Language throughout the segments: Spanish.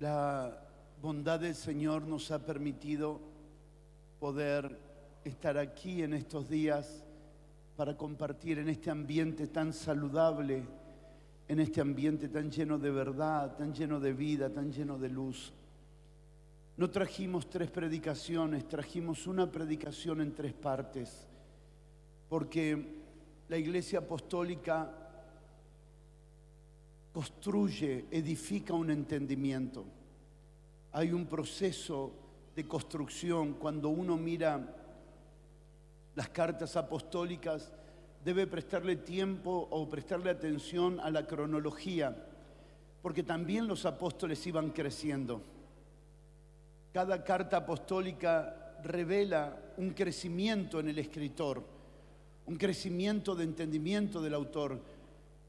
La bondad del Señor nos ha permitido poder estar aquí en estos días para compartir en este ambiente tan saludable, en este ambiente tan lleno de verdad, tan lleno de vida, tan lleno de luz. No trajimos 3 predicaciones, trajimos una predicación en 3 partes, porque la Iglesia Apostólica construye, edifica un entendimiento. Hay un proceso de construcción. Cuando uno mira las cartas apostólicas, debe prestarle tiempo o prestarle atención a la cronología, porque también los apóstoles iban creciendo. Cada carta apostólica revela un crecimiento en el escritor, un crecimiento de entendimiento del autor.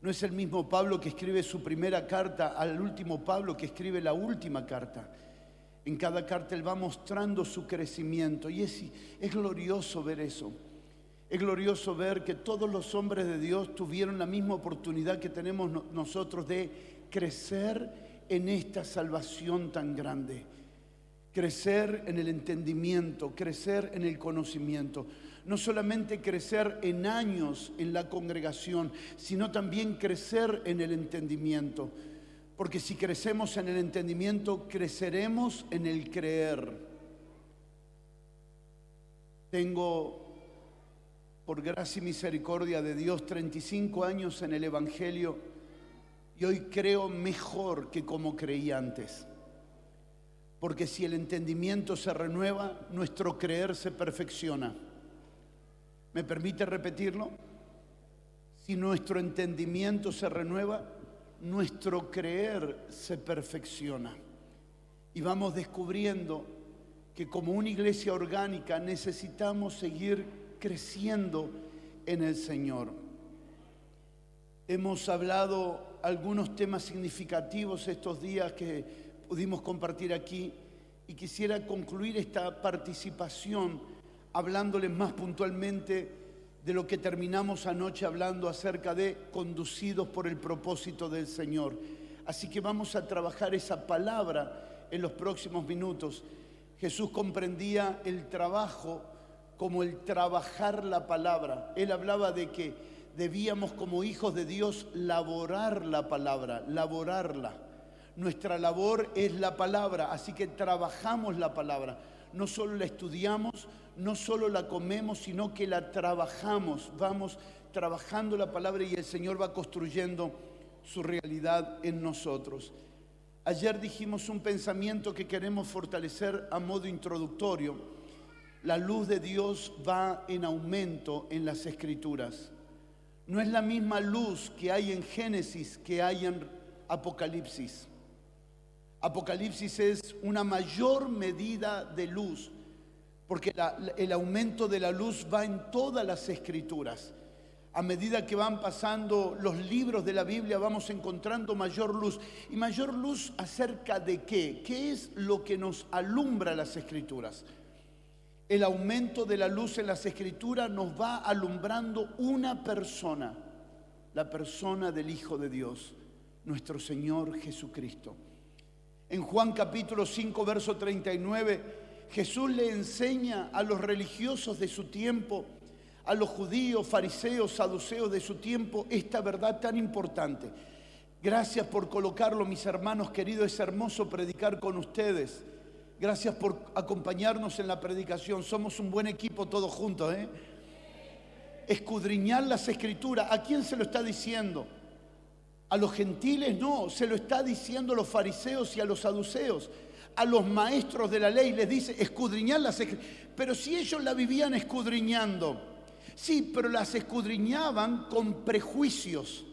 No es el mismo Pablo que escribe su primera carta al último Pablo que escribe la última carta. En cada carta él va mostrando su crecimiento y es glorioso ver eso. Es glorioso ver que todos los hombres de Dios tuvieron la misma oportunidad que tenemos nosotros de crecer en esta salvación tan grande. Crecer en el entendimiento, crecer en el conocimiento. No solamente crecer en años en la congregación, sino también crecer en el entendimiento. Porque si crecemos en el entendimiento, creceremos en el creer. Tengo, por gracia y misericordia de Dios, 35 años en el Evangelio y hoy creo mejor que como creí antes. Porque si el entendimiento se renueva, nuestro creer se perfecciona. ¿Me permite repetirlo? Si nuestro entendimiento se renueva, nuestro creer se perfecciona. Y vamos descubriendo que como una iglesia orgánica necesitamos seguir creciendo en el Señor. Hemos hablado algunos temas significativos estos días que pudimos compartir aquí y quisiera concluir esta participación hablándoles más puntualmente de lo que terminamos anoche hablando acerca de conducidos por el propósito del Señor. Así que vamos a trabajar esa palabra en los próximos minutos. Jesús comprendía el trabajo como el trabajar la palabra. Él hablaba de que debíamos como hijos de Dios laborar la palabra, laborarla. Nuestra labor es la palabra, así que trabajamos la palabra. No solo la estudiamos, no solo la comemos, sino que la trabajamos. Vamos trabajando la palabra y el Señor va construyendo su realidad en nosotros. Ayer dijimos un pensamiento que queremos fortalecer a modo introductorio. La luz de Dios va en aumento en las Escrituras. No es la misma luz que hay en Génesis que hay en Apocalipsis. Apocalipsis es una mayor medida de luz, porque el aumento de la luz va en todas las Escrituras. A medida que van pasando los libros de la Biblia vamos encontrando mayor luz. ¿Y mayor luz acerca de qué? ¿Qué es lo que nos alumbra las Escrituras? El aumento de la luz en las Escrituras nos va alumbrando una persona, la persona del Hijo de Dios, nuestro Señor Jesucristo. En Juan capítulo 5, verso 39, Jesús le enseña a los religiosos de su tiempo, a los judíos, fariseos, saduceos de su tiempo, esta verdad tan importante. Gracias por colocarlo, mis hermanos queridos, es hermoso predicar con ustedes. Gracias por acompañarnos en la predicación. Somos un buen equipo todos juntos, ¿eh? Escudriñar las Escrituras. ¿A quién se lo está diciendo? A los gentiles no, se lo está diciendo a los fariseos y a los saduceos. A los maestros de la ley les dice escudriñar las Escrituras. Pero si ellos la vivían escudriñando, sí, pero las escudriñaban con prejuicios,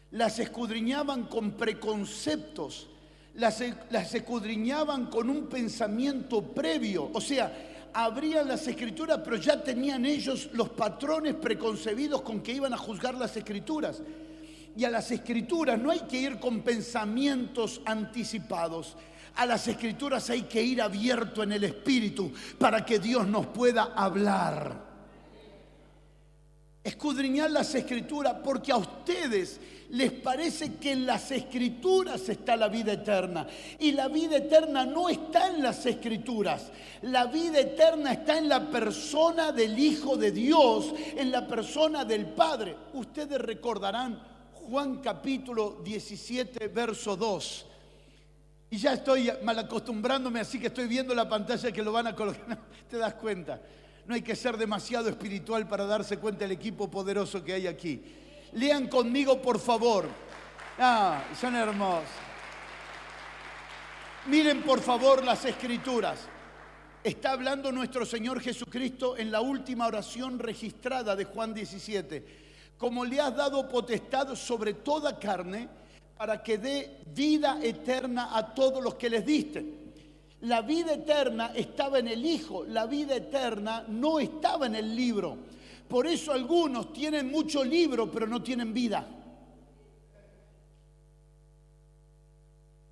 las escudriñaban con preconceptos, las escudriñaban con un pensamiento previo. O sea, abrían las Escrituras, pero ya tenían ellos los patrones preconcebidos con que iban a juzgar las Escrituras. Y a las Escrituras no hay que ir con pensamientos anticipados. A las Escrituras hay que ir abierto en el Espíritu para que Dios nos pueda hablar. Escudriñar las Escrituras porque a ustedes les parece que en las Escrituras está la vida eterna. Y la vida eterna no está en las Escrituras. La vida eterna está en la persona del Hijo de Dios, en la persona del Padre. Ustedes recordarán Juan capítulo 17, verso 2. Y ya estoy mal acostumbrándome, así que estoy viendo la pantalla que lo van a colocar. ¿Te das cuenta? No hay que ser demasiado espiritual para darse cuenta del equipo poderoso que hay aquí. Lean conmigo, por favor. Son hermosos. Miren, por favor, las Escrituras. Está hablando nuestro Señor Jesucristo en la última oración registrada de Juan 17. Como le has dado potestad sobre toda carne, para que dé vida eterna a todos los que les diste. La vida eterna estaba en el Hijo, la vida eterna no estaba en el libro. Por eso algunos tienen mucho libro, pero no tienen vida.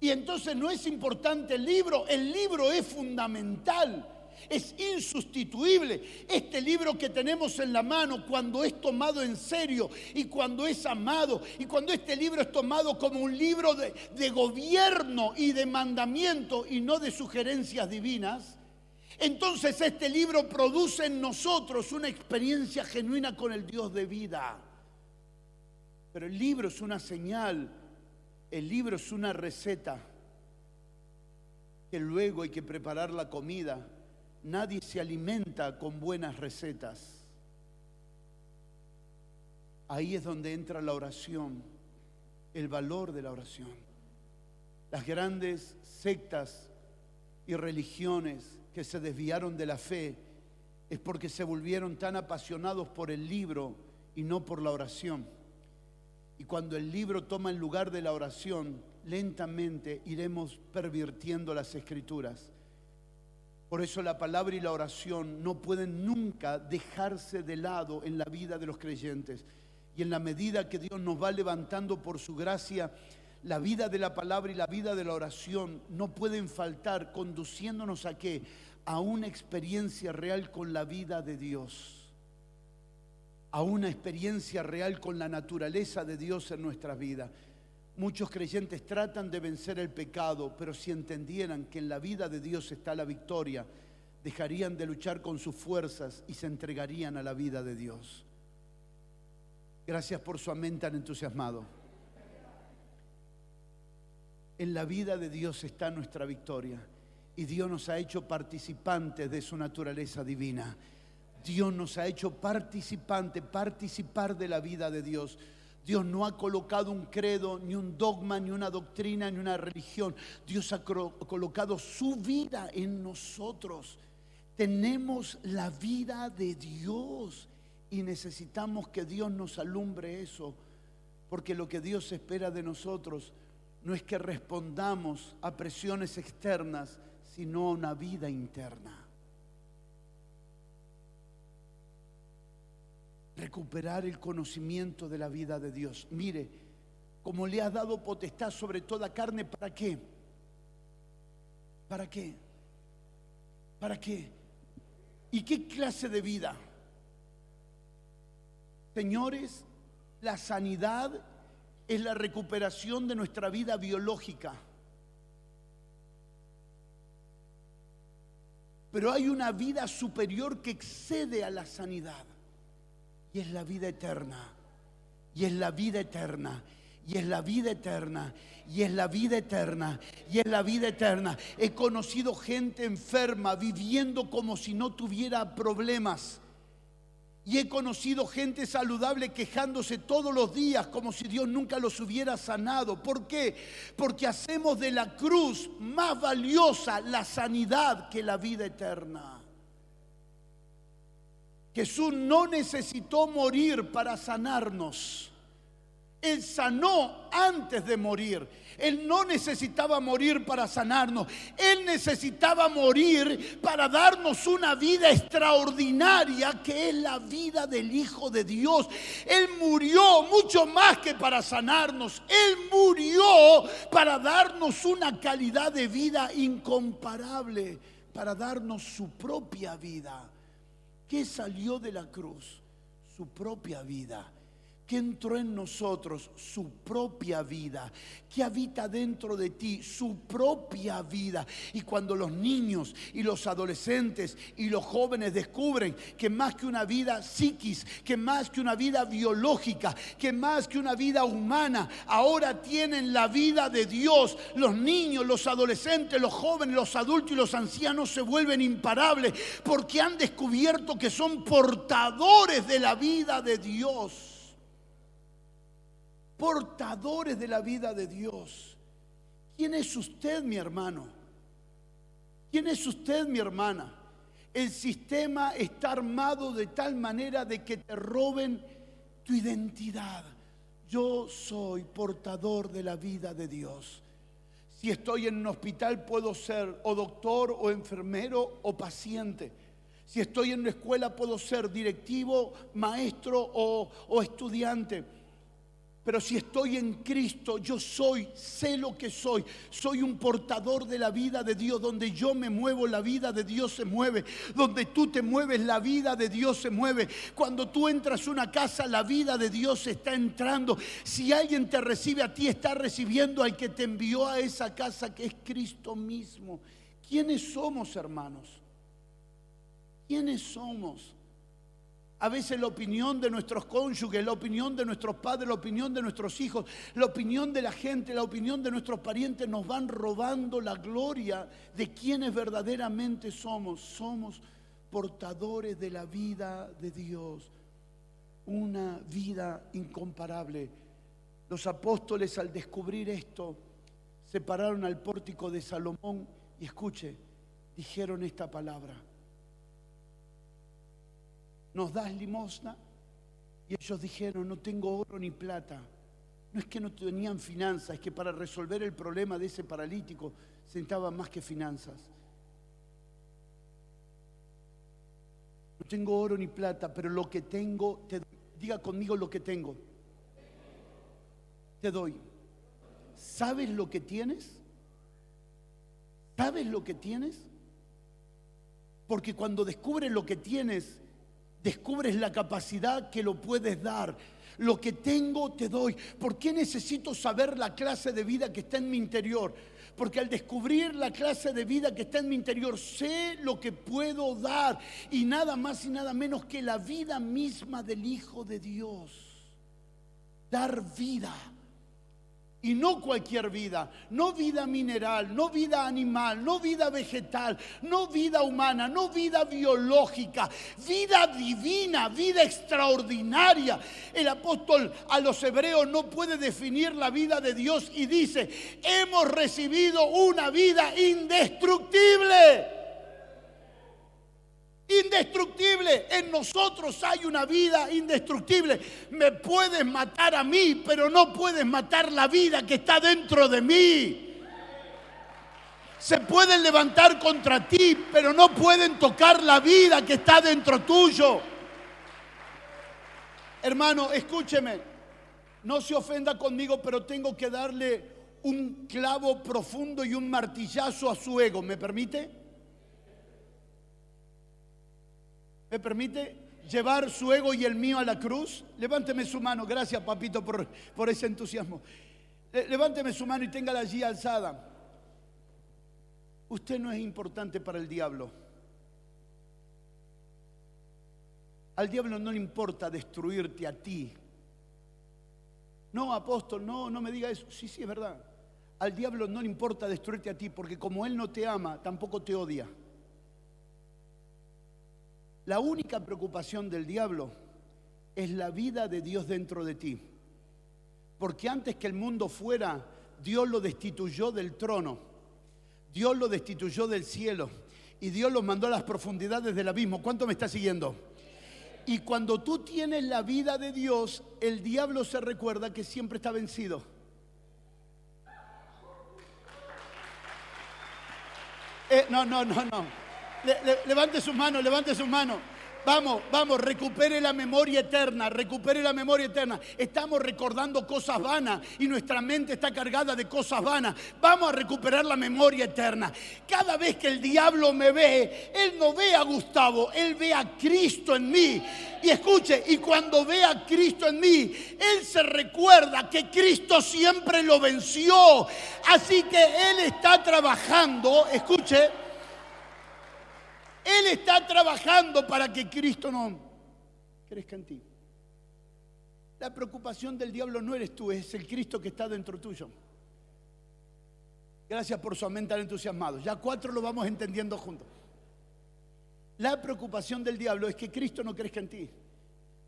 Y entonces no es importante el libro es fundamental. Es insustituible. Este libro que tenemos en la mano, cuando es tomado en serio y cuando es amado, y cuando este libro es tomado como un libro de gobierno y de mandamiento y no de sugerencias divinas, entonces este libro produce en nosotros una experiencia genuina con el Dios de vida. Pero el libro es una señal, el libro es una receta, que luego hay que preparar la comida. Nadie se alimenta con buenas recetas. Ahí es donde entra la oración, el valor de la oración. Las grandes sectas y religiones que se desviaron de la fe es porque se volvieron tan apasionados por el libro y no por la oración. Y cuando el libro toma el lugar de la oración, lentamente iremos pervirtiendo las Escrituras. Por eso la palabra y la oración no pueden nunca dejarse de lado en la vida de los creyentes. Y en la medida que Dios nos va levantando por su gracia, la vida de la palabra y la vida de la oración no pueden faltar, conduciéndonos ¿a qué? A una experiencia real con la vida de Dios. A una experiencia real con la naturaleza de Dios en nuestras vidas. Muchos creyentes tratan de vencer el pecado, pero si entendieran que en la vida de Dios está la victoria, dejarían de luchar con sus fuerzas y se entregarían a la vida de Dios. Gracias por su amén tan entusiasmado. En la vida de Dios está nuestra victoria y Dios nos ha hecho participantes de su naturaleza divina. Dios nos ha hecho participar de la vida de Dios. Dios no ha colocado un credo, ni un dogma, ni una doctrina, ni una religión. Dios ha colocado su vida en nosotros. Tenemos la vida de Dios y necesitamos que Dios nos alumbre eso, porque lo que Dios espera de nosotros no es que respondamos a presiones externas, sino a una vida interna. Recuperar el conocimiento de la vida de Dios. Mire, como le has dado potestad sobre toda carne, ¿para qué? ¿Para qué? ¿Para qué? ¿Y qué clase de vida? Señores, la sanidad es la recuperación de nuestra vida biológica. Pero hay una vida superior que excede a la sanidad. Y es la vida eterna, y es la vida eterna, y es la vida eterna, y es la vida eterna, y es la vida eterna. He conocido gente enferma viviendo como si no tuviera problemas. Y he conocido gente saludable quejándose todos los días como si Dios nunca los hubiera sanado. ¿Por qué? Porque hacemos de la cruz más valiosa la sanidad que la vida eterna. Jesús no necesitó morir para sanarnos. Él sanó antes de morir. Él no necesitaba morir para sanarnos. Él necesitaba morir para darnos una vida extraordinaria, que es la vida del Hijo de Dios. Él murió mucho más que para sanarnos. Él murió para darnos una calidad de vida incomparable, para darnos su propia vida. ¿Qué salió de la cruz? Su propia vida. que entró en nosotros su propia vida, que habita dentro de ti su propia vida. Y cuando los niños y los adolescentes y los jóvenes descubren que más que una vida psiquis, que más que una vida biológica, que más que una vida humana, ahora tienen la vida de Dios, los niños, los adolescentes, los jóvenes, los adultos y los ancianos se vuelven imparables porque han descubierto que son portadores de la vida de Dios. Portadores de la vida de Dios. ¿Quién es usted, mi hermano? ¿Quién es usted, mi hermana? El sistema está armado de tal manera de que te roben tu identidad. Yo soy portador de la vida de Dios. Si estoy en un hospital puedo ser o doctor o enfermero o paciente. Si estoy en una escuela puedo ser directivo, maestro o estudiante. Pero si estoy en Cristo, yo sé lo que soy. Soy un portador de la vida de Dios. Donde yo me muevo, la vida de Dios se mueve. Donde tú te mueves, la vida de Dios se mueve. Cuando tú entras a una casa, la vida de Dios está entrando. Si alguien te recibe a ti, está recibiendo al que te envió a esa casa, que es Cristo mismo. ¿Quiénes somos, hermanos? ¿Quiénes somos? A veces la opinión de nuestros cónyuges, la opinión de nuestros padres, la opinión de nuestros hijos, la opinión de la gente, la opinión de nuestros parientes nos van robando la gloria de quienes verdaderamente somos. Somos portadores de la vida de Dios, una vida incomparable. Los apóstoles, al descubrir esto, se pararon al pórtico de Salomón y escuche, dijeron esta palabra: ¿nos das limosna? Y ellos dijeron: no tengo oro ni plata. No es que no tenían finanzas, es que para resolver el problema de ese paralítico se necesitaban más que finanzas. No tengo oro ni plata, pero lo que tengo, diga conmigo lo que tengo. Te doy. ¿Sabes lo que tienes? ¿Sabes lo que tienes? Porque cuando descubres lo que tienes, descubres la capacidad que lo puedes dar. Lo que tengo te doy. ¿Por qué necesito saber la clase de vida que está en mi interior? Porque al descubrir la clase de vida que está en mi interior, sé lo que puedo dar. Y nada más y nada menos que la vida misma del Hijo de Dios. Dar vida. Y no cualquier vida, no vida mineral, no vida animal, no vida vegetal, no vida humana, no vida biológica, vida divina, vida extraordinaria. El apóstol a los hebreos no puede definir la vida de Dios y dice: hemos recibido una vida indestructible. Indestructible. En nosotros hay una vida indestructible. Me puedes matar a mí, pero no puedes matar la vida que está dentro de mí. Se pueden levantar contra ti, pero no pueden tocar la vida que está dentro tuyo. Hermano, escúcheme. No se ofenda conmigo, pero tengo que darle un clavo profundo y un martillazo a su ego. ¿Me permite? ¿Me permite llevar su ego y el mío a la cruz? Levánteme su mano. Gracias, papito, por ese entusiasmo. Levánteme su mano y téngala allí alzada. Usted no es importante para el diablo. Al diablo no le importa destruirte a ti. No, apóstol, no me diga eso. Sí, es verdad. Al diablo no le importa destruirte a ti, porque como él no te ama, tampoco te odia. La única preocupación del diablo es la vida de Dios dentro de ti. Porque antes que el mundo fuera, Dios lo destituyó del trono. Dios lo destituyó del cielo. Y Dios lo mandó a las profundidades del abismo. ¿Cuánto me está siguiendo? Y cuando tú tienes la vida de Dios, el diablo se recuerda que siempre está vencido. No. Levante su mano, levante su mano. Vamos, recupere la memoria eterna, recupere la memoria eterna. Estamos recordando cosas vanas y nuestra mente está cargada de cosas vanas. Vamos a recuperar la memoria eterna. Cada vez que el diablo me ve, él no ve a Gustavo, él ve a Cristo en mí. Y escuche, y cuando ve a Cristo en mí, él se recuerda que Cristo siempre lo venció. Así que él está trabajando, escuche, él está trabajando para que Cristo no crezca en ti. La preocupación del diablo no eres tú, es el Cristo que está dentro tuyo. Gracias por su mente tan entusiasmado. Ya 4 lo vamos entendiendo juntos. La preocupación del diablo es que Cristo no crezca en ti.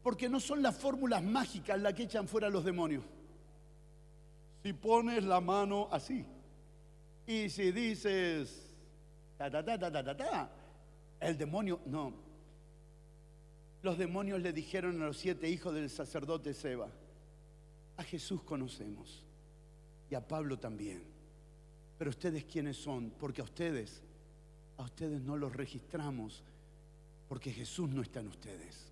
Porque no son las fórmulas mágicas las que echan fuera a los demonios. Si pones la mano así y si dices el demonio, no. Los demonios le dijeron a los 7 hijos del sacerdote Seba: a Jesús conocemos y a Pablo también, pero ustedes quiénes son, porque a ustedes no los registramos, porque Jesús no está en ustedes.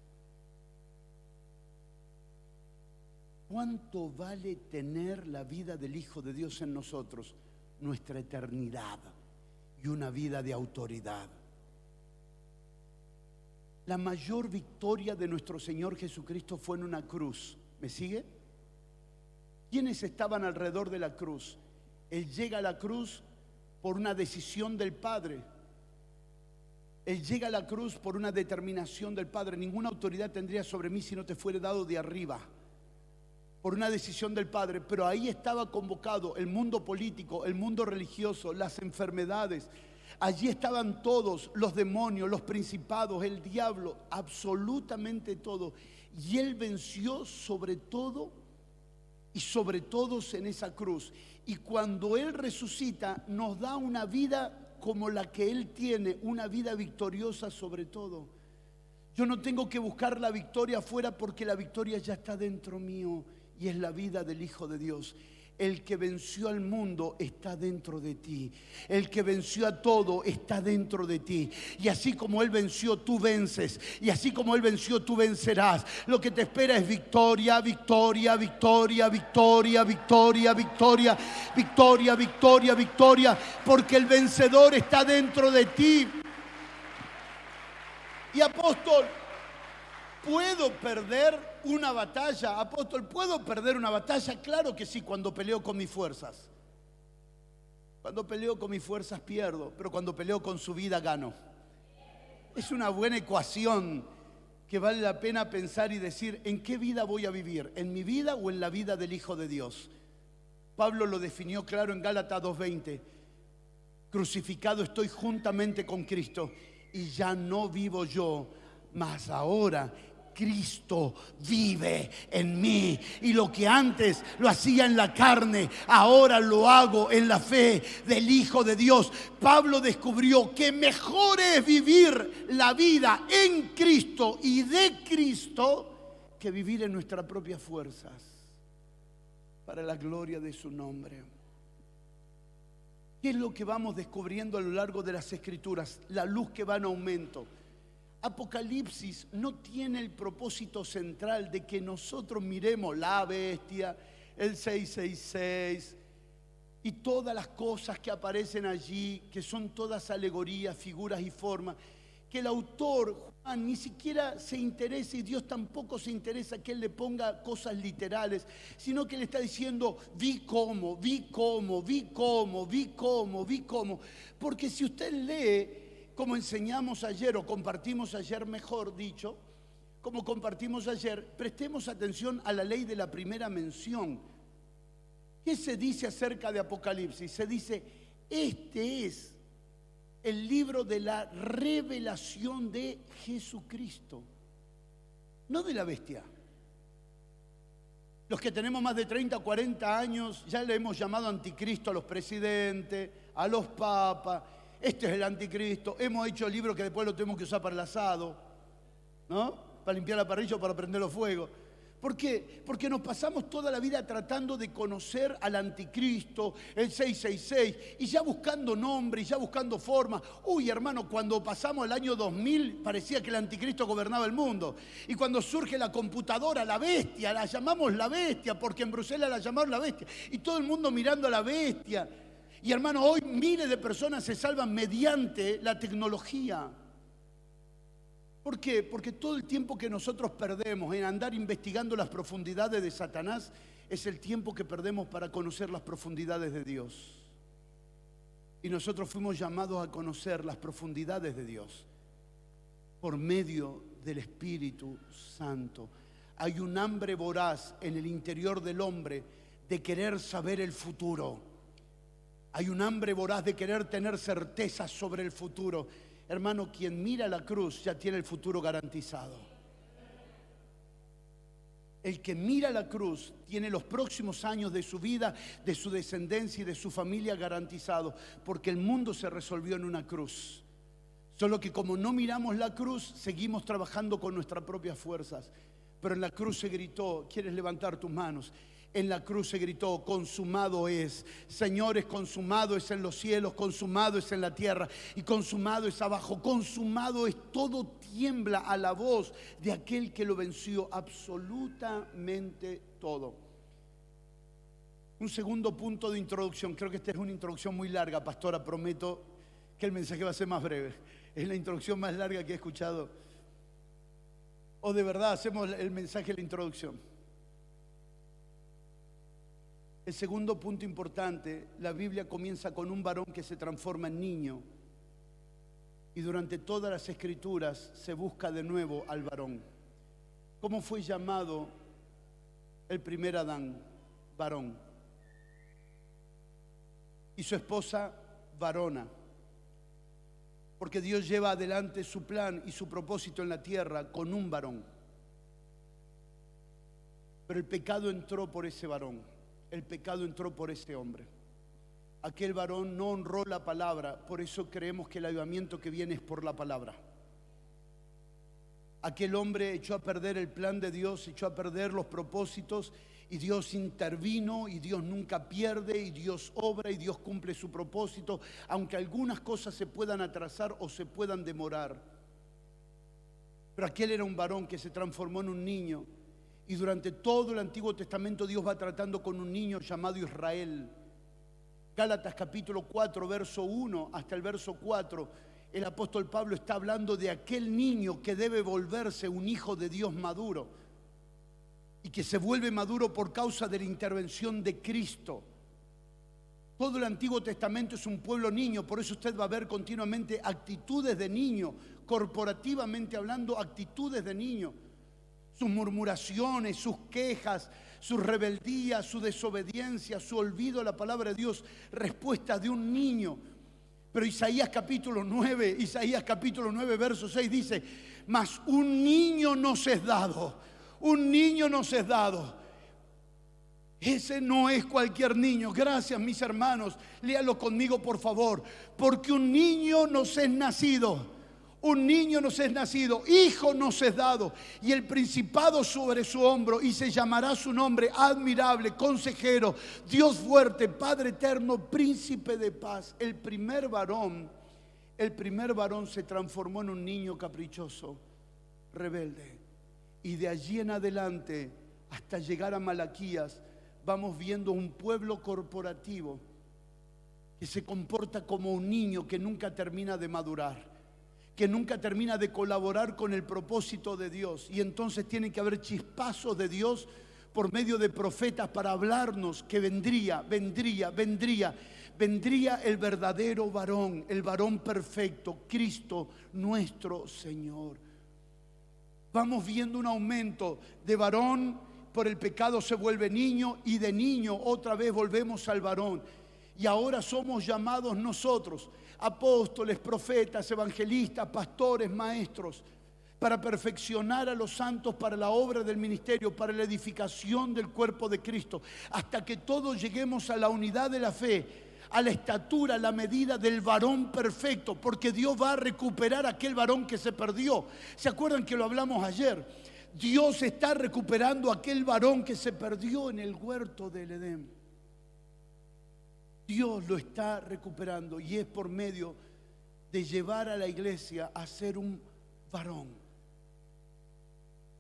¿Cuánto vale tener la vida del Hijo de Dios en nosotros? Nuestra eternidad y una vida de autoridad. La mayor victoria de nuestro Señor Jesucristo fue en una cruz. ¿Me sigue? ¿Quiénes estaban alrededor de la cruz? Él llega a la cruz por una decisión del Padre. Él llega a la cruz por una determinación del Padre. Ninguna autoridad tendría sobre mí si no te fuera dado de arriba. Por una decisión del Padre. Pero ahí estaba convocado el mundo político, el mundo religioso, las enfermedades. Allí estaban todos, los demonios, los principados, el diablo, absolutamente todo. Y Él venció sobre todo y sobre todos en esa cruz. Y cuando Él resucita, nos da una vida como la que Él tiene, una vida victoriosa sobre todo. Yo no tengo que buscar la victoria afuera porque la victoria ya está dentro mío y es la vida del Hijo de Dios. El que venció al mundo está dentro de ti. El que venció a todo está dentro de ti. Y así como Él venció, tú vences. Y así como Él venció, tú vencerás. Lo que te espera es victoria, victoria, victoria, victoria, victoria, victoria, victoria, victoria, victoria. Porque el vencedor está dentro de ti. Y apóstol, ¿puedo perder una batalla? Apóstol, ¿puedo perder una batalla? Claro que sí, cuando peleo con mis fuerzas. Cuando peleo con mis fuerzas pierdo, pero cuando peleo con su vida gano. Es una buena ecuación que vale la pena pensar y decir: ¿en qué vida voy a vivir? ¿En mi vida o en la vida del Hijo de Dios? Pablo lo definió claro en Gálatas 2:20. Crucificado estoy juntamente con Cristo y ya no vivo yo, mas ahora Cristo vive en mí. Y lo que antes lo hacía en la carne, ahora lo hago en la fe del Hijo de Dios. Pablo descubrió que mejor es vivir la vida en Cristo y de Cristo que vivir en nuestras propias fuerzas, para la gloria de su nombre. ¿Qué es lo que vamos descubriendo a lo largo de las Escrituras? La luz que va en aumento. Apocalipsis no tiene el propósito central de que nosotros miremos la bestia, el 666 y todas las cosas que aparecen allí, que son todas alegorías, figuras y formas, que el autor Juan ni siquiera se interesa, y Dios tampoco se interesa que él le ponga cosas literales, sino que le está diciendo: vi cómo, vi cómo, vi cómo, vi cómo, vi cómo. Porque si usted lee, como enseñamos ayer, o compartimos ayer, mejor dicho, como compartimos ayer, prestemos atención a la ley de la primera mención. ¿Qué se dice acerca de Apocalipsis? Se dice: este es el libro de la revelación de Jesucristo, no de la bestia. Los que tenemos más de 30 o 40 años ya le hemos llamado anticristo a los presidentes, a los papas. Este es el anticristo. Hemos hecho el libro que después lo tenemos que usar para el asado, ¿no? Para limpiar la parrilla o para prender los fuegos. ¿Por qué? Porque nos pasamos toda la vida tratando de conocer al anticristo, el 666, y ya buscando nombre, y ya buscando forma. Uy, hermano, cuando pasamos el año 2000 parecía que el anticristo gobernaba el mundo. Y cuando surge la computadora, la bestia, la llamamos la bestia, porque en Bruselas la llamaron la bestia. Y todo el mundo mirando a la bestia. Y hermano, hoy miles de personas se salvan mediante la tecnología. ¿Por qué? Porque todo el tiempo que nosotros perdemos en andar investigando las profundidades de Satanás es el tiempo que perdemos para conocer las profundidades de Dios. Y nosotros fuimos llamados a conocer las profundidades de Dios por medio del Espíritu Santo. Hay un hambre voraz en el interior del hombre de querer saber el futuro. Hay un hambre voraz de querer tener certezas sobre el futuro. Hermano, quien mira la cruz ya tiene el futuro garantizado. El que mira la cruz tiene los próximos años de su vida, de su descendencia y de su familia garantizados, porque el mundo se resolvió en una cruz. Solo que como no miramos la cruz, seguimos trabajando con nuestras propias fuerzas. Pero en la cruz se gritó, ¿quieres levantar tus manos? En la cruz se gritó, consumado es. Señores, consumado es en los cielos, consumado es en la tierra y consumado es abajo. Consumado es, todo tiembla a la voz de aquel que lo venció, absolutamente todo. Un segundo punto de introducción, creo que esta es una introducción muy larga, pastora, prometo que el mensaje va a ser más breve. Es la introducción más larga que he escuchado. O de verdad hacemos el mensaje de la introducción. El segundo punto importante, la Biblia comienza con un varón que se transforma en niño y durante todas las escrituras se busca de nuevo al varón. ¿Cómo fue llamado el primer Adán? Varón. Y su esposa, varona. Porque Dios lleva adelante su plan y su propósito en la tierra con un varón. Pero el pecado entró por ese varón. El pecado entró por ese hombre. Aquel varón no honró la palabra, por eso creemos que el avivamiento que viene es por la palabra. Aquel hombre echó a perder el plan de Dios, echó a perder los propósitos y Dios intervino y Dios nunca pierde y Dios obra y Dios cumple su propósito, aunque algunas cosas se puedan atrasar o se puedan demorar. Pero aquel era un varón que se transformó en un niño. Y durante todo el Antiguo Testamento Dios va tratando con un niño llamado Israel. Gálatas capítulo 4, verso 1 hasta el verso 4, el apóstol Pablo está hablando de aquel niño que debe volverse un hijo de Dios maduro y que se vuelve maduro por causa de la intervención de Cristo. Todo el Antiguo Testamento es un pueblo niño, por eso usted va a ver continuamente actitudes de niño, corporativamente hablando, actitudes de niño. Sus murmuraciones, sus quejas, sus rebeldías, su desobediencia, su olvido a la palabra de Dios, respuesta de un niño. Pero Isaías capítulo 9, verso 6 dice, mas un niño nos es dado, un niño nos es dado. Ese no es cualquier niño. Gracias, mis hermanos, léalo conmigo por favor. Porque un niño nos es nacido. Un niño nos es nacido, hijo nos es dado, y el principado sobre su hombro, y se llamará su nombre admirable, consejero, Dios fuerte, Padre eterno, príncipe de paz. El primer varón se transformó en un niño caprichoso, rebelde. Y de allí en adelante, hasta llegar a Malaquías, vamos viendo un pueblo corporativo que se comporta como un niño que nunca termina de madurar, que nunca termina de colaborar con el propósito de Dios. Y entonces tiene que haber chispazos de Dios por medio de profetas para hablarnos que vendría el verdadero varón, el varón perfecto, Cristo nuestro Señor. Vamos viendo un aumento de varón, por el pecado se vuelve niño y de niño otra vez volvemos al varón. Y ahora somos llamados nosotros, apóstoles, profetas, evangelistas, pastores, maestros, para perfeccionar a los santos para la obra del ministerio, para la edificación del cuerpo de Cristo, hasta que todos lleguemos a la unidad de la fe, a la estatura, a la medida del varón perfecto, porque Dios va a recuperar aquel varón que se perdió. ¿Se acuerdan que lo hablamos ayer? Dios está recuperando a aquel varón que se perdió en el huerto del Edén. Dios lo está recuperando y es por medio de llevar a la iglesia a ser un varón.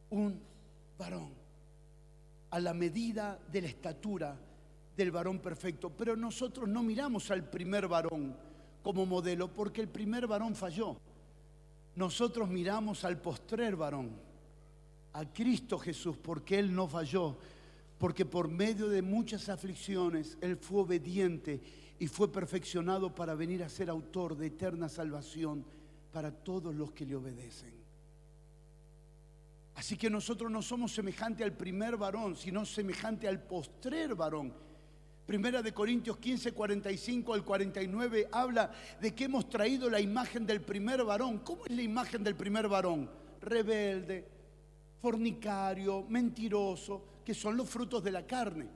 Un varón. A la medida de la estatura del varón perfecto. Pero nosotros no miramos al primer varón como modelo porque el primer varón falló. Nosotros miramos al postrer varón, a Cristo Jesús, porque Él no falló, porque por medio de muchas aflicciones Él fue obediente y fue perfeccionado para venir a ser autor de eterna salvación para todos los que le obedecen. Así que nosotros no somos semejante al primer varón, sino semejante al postrer varón. Primera de Corintios 15, 45 al 49 habla de que hemos traído la imagen del primer varón. ¿Cómo es la imagen del primer varón? Rebelde, fornicario, mentiroso, que son los frutos de la carne.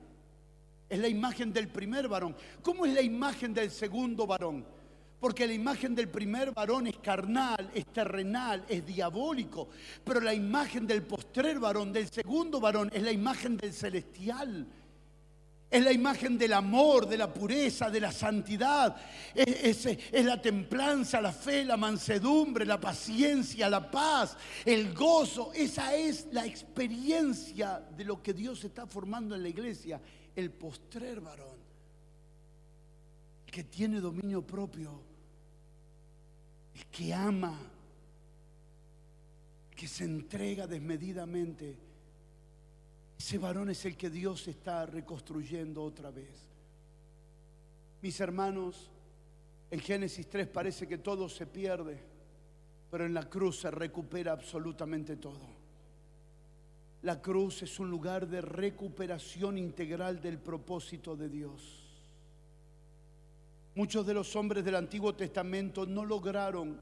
Es la imagen del primer varón. ¿Cómo es la imagen del segundo varón? Porque la imagen del primer varón es carnal, es terrenal, es diabólico. Pero la imagen del postrer varón, del segundo varón, es la imagen del celestial. Es la imagen del amor, de la pureza, de la santidad. Es la templanza, la fe, la mansedumbre, la paciencia, la paz, el gozo. Esa es la experiencia de lo que Dios está formando en la iglesia. El postrer varón, que tiene dominio propio, el que ama, que se entrega desmedidamente. Ese varón es el que Dios está reconstruyendo otra vez. Mis hermanos, en Génesis 3 parece que todo se pierde, pero en la cruz se recupera absolutamente todo. La cruz es un lugar de recuperación integral del propósito de Dios. Muchos de los hombres del Antiguo Testamento no lograron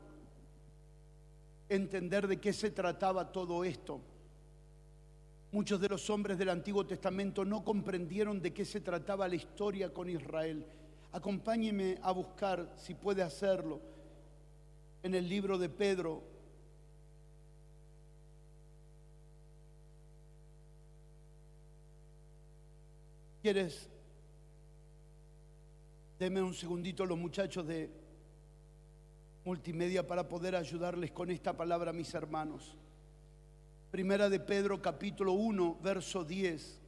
entender de qué se trataba todo esto. Muchos de los hombres del Antiguo Testamento no comprendieron de qué se trataba la historia con Israel. Acompáñeme a buscar, si puede hacerlo, en el libro de Pedro. ¿Quieres? Deme un segundito los muchachos de multimedia para poder ayudarles con esta palabra, mis hermanos. Primera de Pedro capítulo 1, verso 10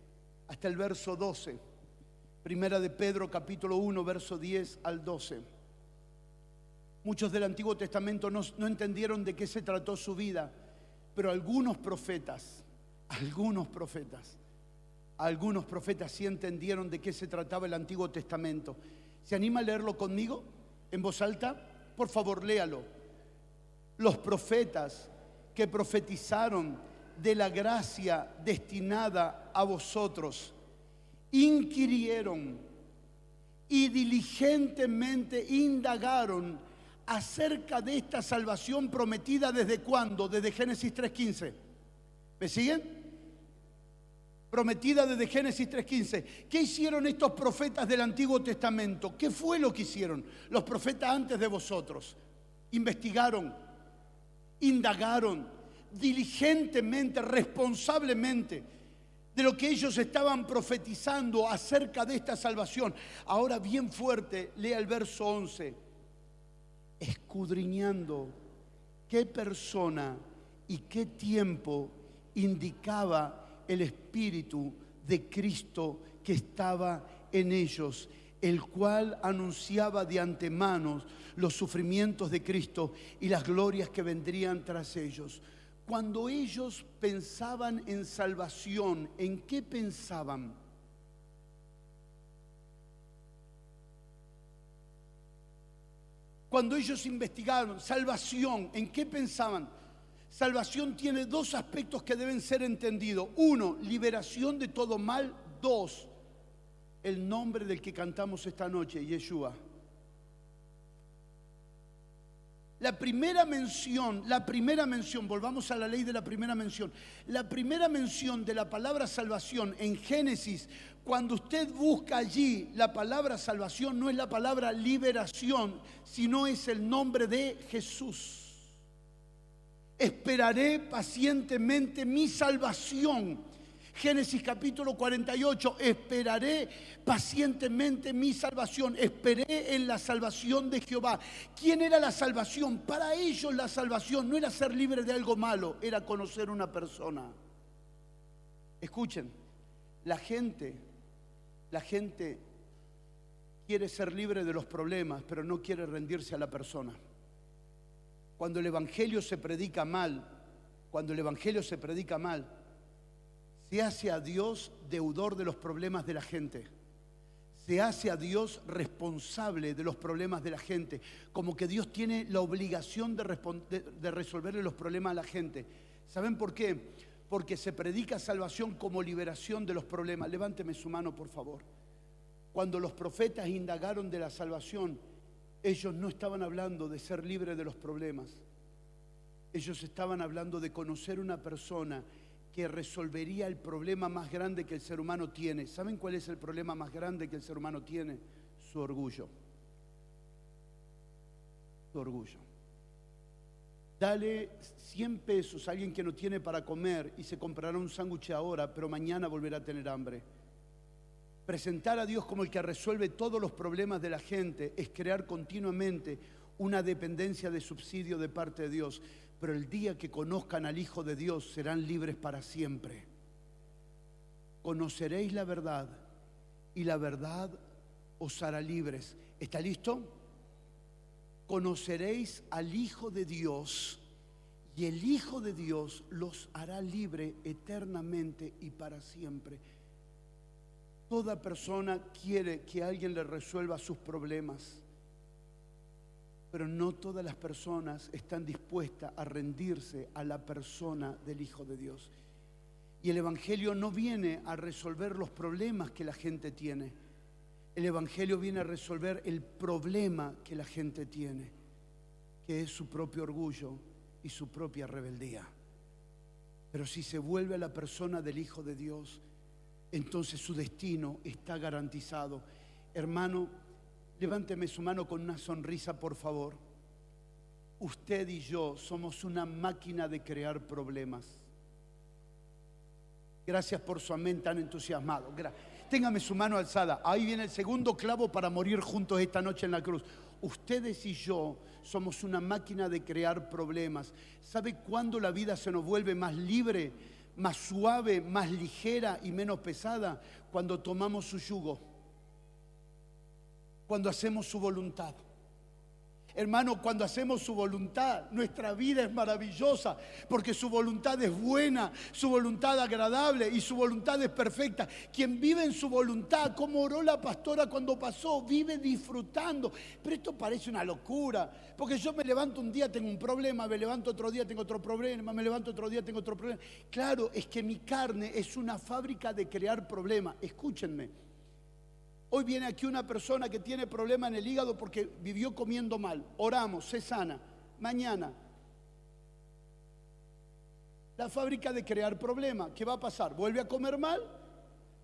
hasta el verso 12. Primera de Pedro capítulo 1, verso 10 al 12. Muchos del Antiguo Testamento no entendieron de qué se trató su vida, pero algunos profetas sí entendieron de qué se trataba el Antiguo Testamento. ¿Se anima a leerlo conmigo en voz alta? Por favor, léalo. Los profetas que profetizaron de la gracia destinada a vosotros inquirieron y diligentemente indagaron acerca de esta salvación prometida. ¿Desde cuándo? Desde Génesis 3:15. ¿Me siguen? Prometida desde Génesis 3:15. ¿Qué hicieron estos profetas del Antiguo Testamento? ¿Qué fue lo que hicieron los profetas antes de vosotros? Investigaron, indagaron diligentemente, responsablemente de lo que ellos estaban profetizando acerca de esta salvación. Ahora bien fuerte, lea el verso 11. Escudriñando qué persona y qué tiempo indicaba el Espíritu de Cristo que estaba en ellos, el cual anunciaba de antemano los sufrimientos de Cristo y las glorias que vendrían tras ellos. Cuando ellos pensaban en salvación, ¿en qué pensaban? Cuando ellos investigaron salvación, ¿en qué pensaban? Salvación tiene dos aspectos que deben ser entendidos. Uno, liberación de todo mal. Dos, el nombre del que cantamos esta noche, Yeshua. La primera mención, volvamos a la ley de la primera mención. La primera mención de la palabra salvación en Génesis, cuando usted busca allí la palabra salvación, no es la palabra liberación, sino es el nombre de Jesús. esperaré pacientemente mi salvación. Génesis capítulo 48, esperaré pacientemente mi salvación. Esperé en la salvación de Jehová. ¿Quién era la salvación? Para ellos la salvación no era ser libre de algo malo, era conocer una persona. Escuchen, la gente quiere ser libre de los problemas, pero no quiere rendirse a la persona. Cuando el evangelio se predica mal, se hace a Dios deudor de los problemas de la gente. Se hace a Dios responsable de los problemas de la gente. Como que Dios tiene la obligación de resolverle los problemas a la gente. ¿Saben por qué? Porque se predica salvación como liberación de los problemas. Levánteme su mano, por favor. Cuando los profetas indagaron de la salvación, ellos no estaban hablando de ser libre de los problemas. Ellos estaban hablando de conocer una persona que resolvería el problema más grande que el ser humano tiene. ¿Saben cuál es el problema más grande que el ser humano tiene? Su orgullo. Su orgullo. Dale 100 pesos a alguien que no tiene para comer y se comprará un sándwich ahora, pero mañana volverá a tener hambre. Presentar a Dios como el que resuelve todos los problemas de la gente es crear continuamente una dependencia de subsidio de parte de Dios. Pero el día que conozcan al Hijo de Dios serán libres para siempre. Conoceréis la verdad y la verdad os hará libres. ¿Está listo? Conoceréis al Hijo de Dios y el Hijo de Dios los hará libre eternamente y para siempre. Toda persona quiere que alguien le resuelva sus problemas, pero no todas las personas están dispuestas a rendirse a la persona del Hijo de Dios. Y el Evangelio no viene a resolver los problemas que la gente tiene. El Evangelio viene a resolver el problema que la gente tiene, que es su propio orgullo y su propia rebeldía. Pero si se vuelve a la persona del Hijo de Dios, entonces su destino está garantizado. Hermano, levánteme su mano con una sonrisa, por favor. Usted y yo somos una máquina de crear problemas. Gracias por su amén tan entusiasmado. Téngame su mano alzada. Ahí viene el segundo clavo para morir juntos esta noche en la cruz. Ustedes y yo somos una máquina de crear problemas. ¿Sabe cuándo la vida se nos vuelve más libre, más suave, más ligera y menos pesada? Cuando tomamos su yugo. Cuando hacemos su voluntad. Hermano, cuando hacemos su voluntad, nuestra vida es maravillosa, porque su voluntad es buena, su voluntad agradable y su voluntad es perfecta. Quien vive en su voluntad, como oró la pastora cuando pasó, vive disfrutando. Pero esto parece una locura, porque yo me levanto un día, tengo un problema, me levanto otro día, tengo otro problema, me levanto otro día, tengo otro problema. Claro, es que mi carne es una fábrica de crear problemas. Escúchenme. Hoy viene aquí una persona que tiene problema en el hígado porque vivió comiendo mal. Oramos, se sana. Mañana, la fábrica de crear problemas. ¿Qué va a pasar? ¿Vuelve a comer mal?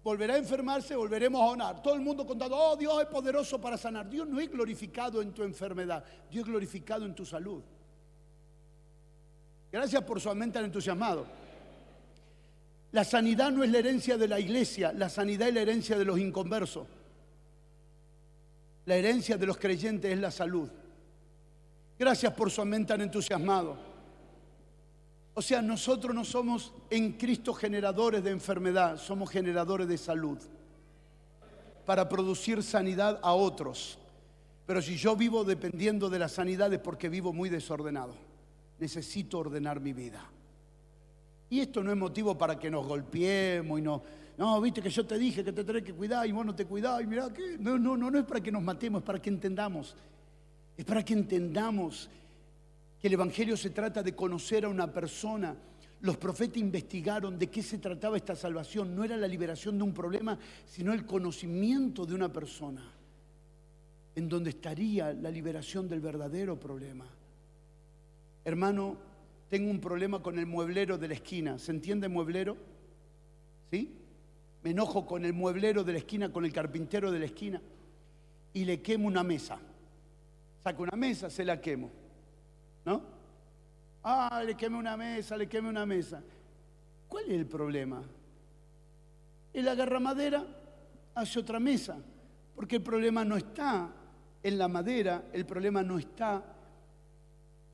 ¿Volverá a enfermarse? ¿Volveremos a orar? Todo el mundo contando, oh, Dios es poderoso para sanar. Dios no es glorificado en tu enfermedad. Dios es glorificado en tu salud. Gracias por su amén tan entusiasmado. La sanidad no es la herencia de la iglesia. La sanidad es la herencia de los inconversos. La herencia de los creyentes es la salud. Gracias por su amén tan entusiasmado. O sea, nosotros no somos en Cristo generadores de enfermedad, somos generadores de salud para producir sanidad a otros. Pero si yo vivo dependiendo de la sanidad es porque vivo muy desordenado. Necesito ordenar mi vida. Y esto no es motivo para que nos golpeemos y no, viste que yo te dije que te tenés que cuidar y vos no te cuidás y mirá que... No es para que nos matemos, es para que entendamos. Es para que entendamos que el Evangelio se trata de conocer a una persona. Los profetas investigaron de qué se trataba esta salvación. No era la liberación de un problema, sino el conocimiento de una persona, en donde estaría la liberación del verdadero problema. Hermano, tengo un problema con el mueblero de la esquina. ¿Se entiende mueblero? ¿Sí? Me enojo con el mueblero de la esquina, con el carpintero de la esquina, y le quemo una mesa. Saco una mesa, se la quemo, ¿no? Ah, le queme una mesa, le queme una mesa. ¿Cuál es el problema? Él agarra madera, hace otra mesa, porque el problema no está en la madera, el problema no está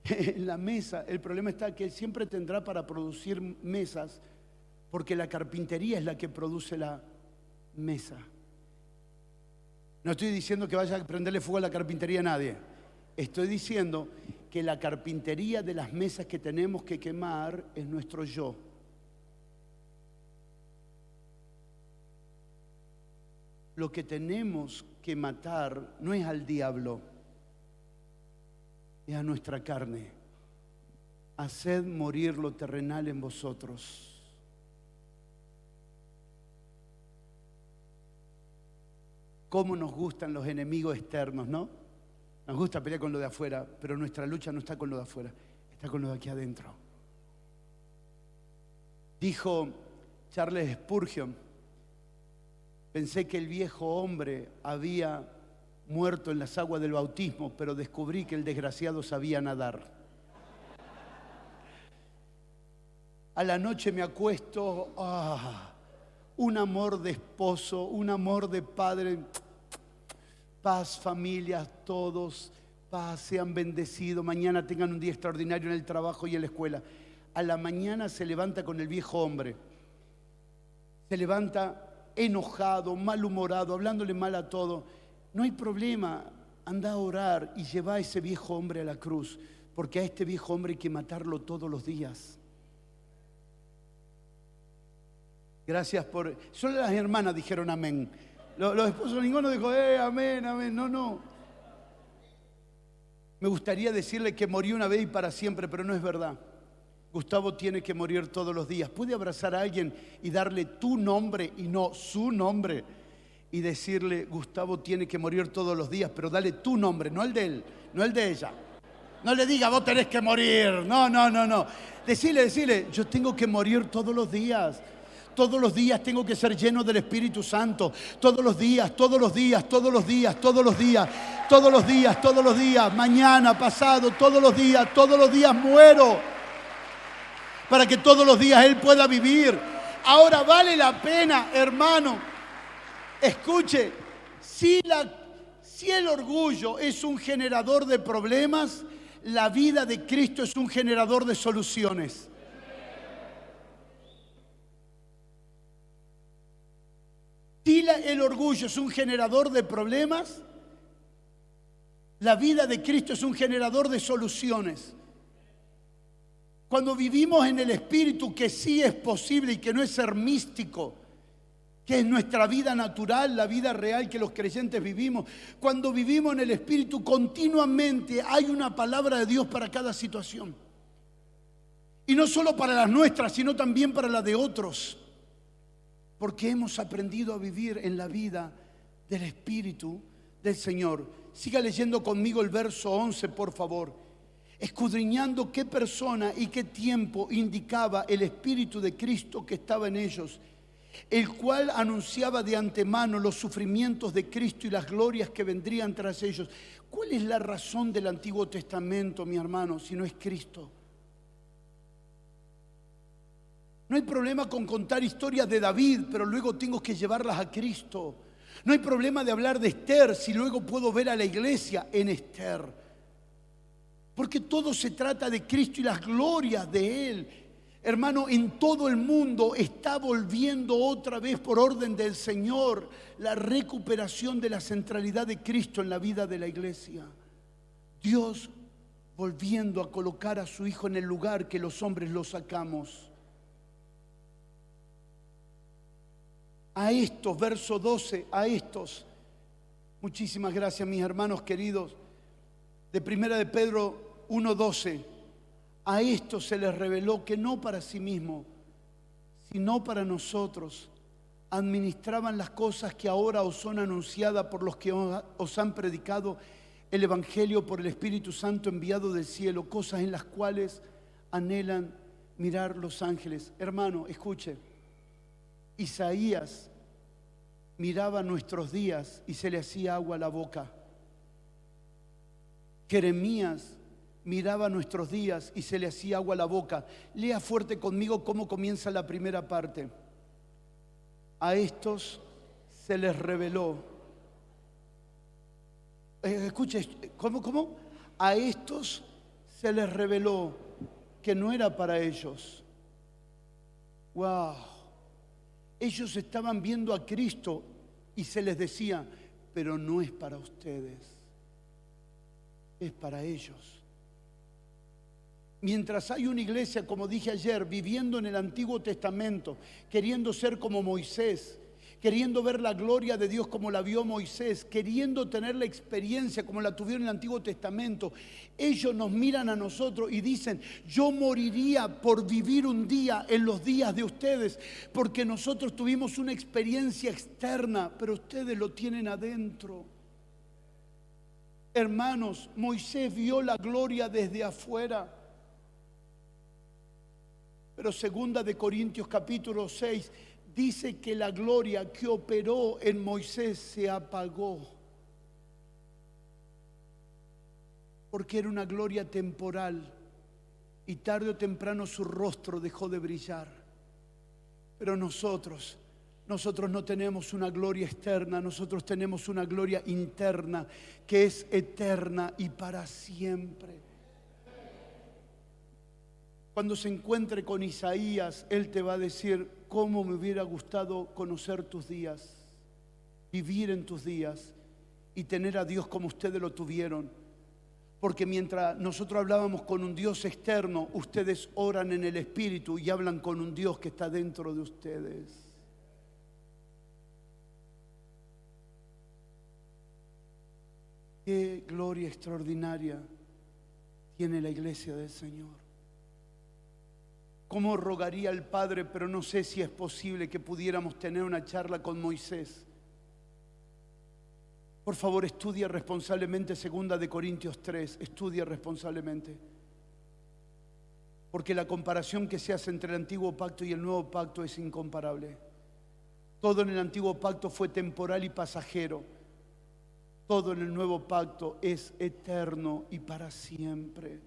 en la mesa, el problema está que él siempre tendrá para producir mesas, porque la carpintería es la que produce la mesa. No estoy diciendo que vaya a prenderle fuego a la carpintería a nadie. Estoy diciendo que la carpintería de las mesas que tenemos que quemar es nuestro yo. Lo que tenemos que matar no es al diablo, es a nuestra carne. Haced morir lo terrenal en vosotros. Cómo nos gustan los enemigos externos, ¿no? Nos gusta pelear con lo de afuera, pero nuestra lucha no está con lo de afuera, está con lo de aquí adentro. Dijo Charles Spurgeon: pensé que el viejo hombre había muerto en las aguas del bautismo, pero descubrí que el desgraciado sabía nadar. A la noche me acuesto, un amor de esposo, un amor de padre. Paz, familias, todos, paz, sean bendecidos. Mañana tengan un día extraordinario en el trabajo y en la escuela. A la mañana se levanta con el viejo hombre. Se levanta enojado, malhumorado, hablándole mal a todo. No hay problema, anda a orar y lleva a ese viejo hombre a la cruz, porque a este viejo hombre hay que matarlo todos los días. Gracias por... Solo las hermanas dijeron amén. Los esposos, ninguno dijo, amén, amén. No. Me gustaría decirle que morí una vez y para siempre, pero no es verdad. Gustavo tiene que morir todos los días. ¿Puede abrazar a alguien y darle tu nombre y no su nombre? Y decirle, Gustavo tiene que morir todos los días, pero dale tu nombre, no el de él, no el de ella. No le diga, vos tenés que morir. No. Decile, yo tengo que morir todos los días. Todos los días tengo que ser lleno del Espíritu Santo. Todos los días. Mañana, pasado, todos los días muero. Para que todos los días Él pueda vivir. Ahora vale la pena, hermano. Escuche, si el orgullo es un generador de problemas, la vida de Cristo es un generador de soluciones. Si el orgullo es un generador de problemas, la vida de Cristo es un generador de soluciones. Cuando vivimos en el Espíritu, que sí es posible y que no es ser místico, que es nuestra vida natural, la vida real que los creyentes vivimos, cuando vivimos en el Espíritu, continuamente hay una palabra de Dios para cada situación. Y no solo para las nuestras, sino también para la de otros. Porque hemos aprendido a vivir en la vida del Espíritu del Señor. Siga leyendo conmigo el verso 11, por favor. Escudriñando qué persona y qué tiempo indicaba el Espíritu de Cristo que estaba en ellos, el cual anunciaba de antemano los sufrimientos de Cristo y las glorias que vendrían tras ellos. ¿Cuál es la razón del Antiguo Testamento, mi hermano, si no es Cristo? No hay problema con contar historias de David, pero luego tengo que llevarlas a Cristo. No hay problema de hablar de Esther, si luego puedo ver a la iglesia en Esther. Porque todo se trata de Cristo y las glorias de Él. Hermano, en todo el mundo está volviendo otra vez por orden del Señor la recuperación de la centralidad de Cristo en la vida de la iglesia. Dios volviendo a colocar a su Hijo en el lugar que los hombres lo sacamos. A estos, verso 12, a estos, muchísimas gracias mis hermanos queridos, de Primera de Pedro 1:12, a estos se les reveló que no para sí mismo, sino para nosotros, administraban las cosas que ahora os son anunciadas por los que os han predicado el Evangelio por el Espíritu Santo enviado del cielo, cosas en las cuales anhelan mirar los ángeles. Hermano, escuche. Isaías miraba nuestros días y se le hacía agua a la boca. Jeremías miraba nuestros días y se le hacía agua a la boca. Lea fuerte conmigo cómo comienza la primera parte. A estos se les reveló. Escuche, ¿cómo? A estos se les reveló que no era para ellos. ¡Wow! Ellos estaban viendo a Cristo y se les decía, pero no es para ustedes, es para ellos. Mientras hay una iglesia, como dije ayer, viviendo en el Antiguo Testamento, queriendo ser como Moisés, queriendo ver la gloria de Dios como la vio Moisés, queriendo tener la experiencia como la tuvieron en el Antiguo Testamento, ellos nos miran a nosotros y dicen, yo moriría por vivir un día en los días de ustedes, porque nosotros tuvimos una experiencia externa, pero ustedes lo tienen adentro. Hermanos, Moisés vio la gloria desde afuera. Pero 2 de Corintios capítulo 6 dice que la gloria que operó en Moisés se apagó. Porque era una gloria temporal y tarde o temprano su rostro dejó de brillar. Pero nosotros no tenemos una gloria externa, nosotros tenemos una gloria interna que es eterna y para siempre. Cuando se encuentre con Isaías, él te va a decir, cómo me hubiera gustado conocer tus días, vivir en tus días y tener a Dios como ustedes lo tuvieron. Porque mientras nosotros hablábamos con un Dios externo, ustedes oran en el Espíritu y hablan con un Dios que está dentro de ustedes. Qué gloria extraordinaria tiene la iglesia del Señor. ¿Cómo rogaría al Padre? Pero no sé si es posible que pudiéramos tener una charla con Moisés. Por favor, estudia responsablemente 2 de Corintios 3. Estudia responsablemente. Porque la comparación que se hace entre el antiguo pacto y el nuevo pacto es incomparable. Todo en el antiguo pacto fue temporal y pasajero. Todo en el nuevo pacto es eterno y para siempre.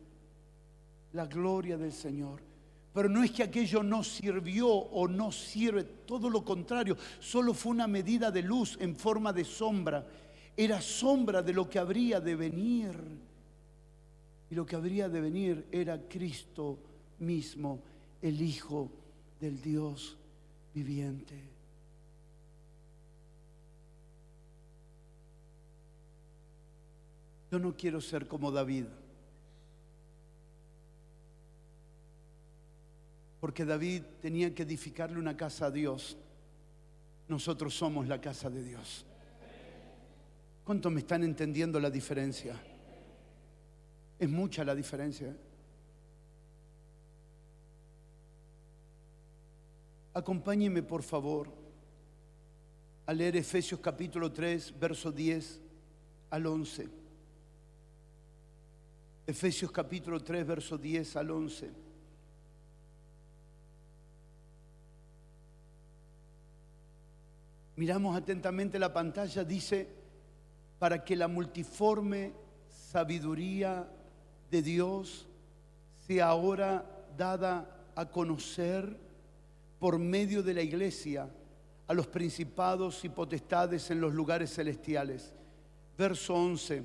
La gloria del Señor. Pero no es que aquello no sirvió o no sirve, todo lo contrario, solo fue una medida de luz en forma de sombra. Era sombra de lo que habría de venir. Y lo que habría de venir era Cristo mismo, el Hijo del Dios viviente. Yo no quiero ser como David. Porque David tenía que edificarle una casa a Dios. Nosotros somos la casa de Dios. ¿Cuántos me están entendiendo la diferencia? Es mucha la diferencia. Acompáñeme por favor a leer Efesios capítulo 3, verso 10 al 11. Efesios capítulo 3, verso 10 al 11. Miramos atentamente la pantalla, dice, para que la multiforme sabiduría de Dios sea ahora dada a conocer por medio de la iglesia a los principados y potestades en los lugares celestiales. Verso 11,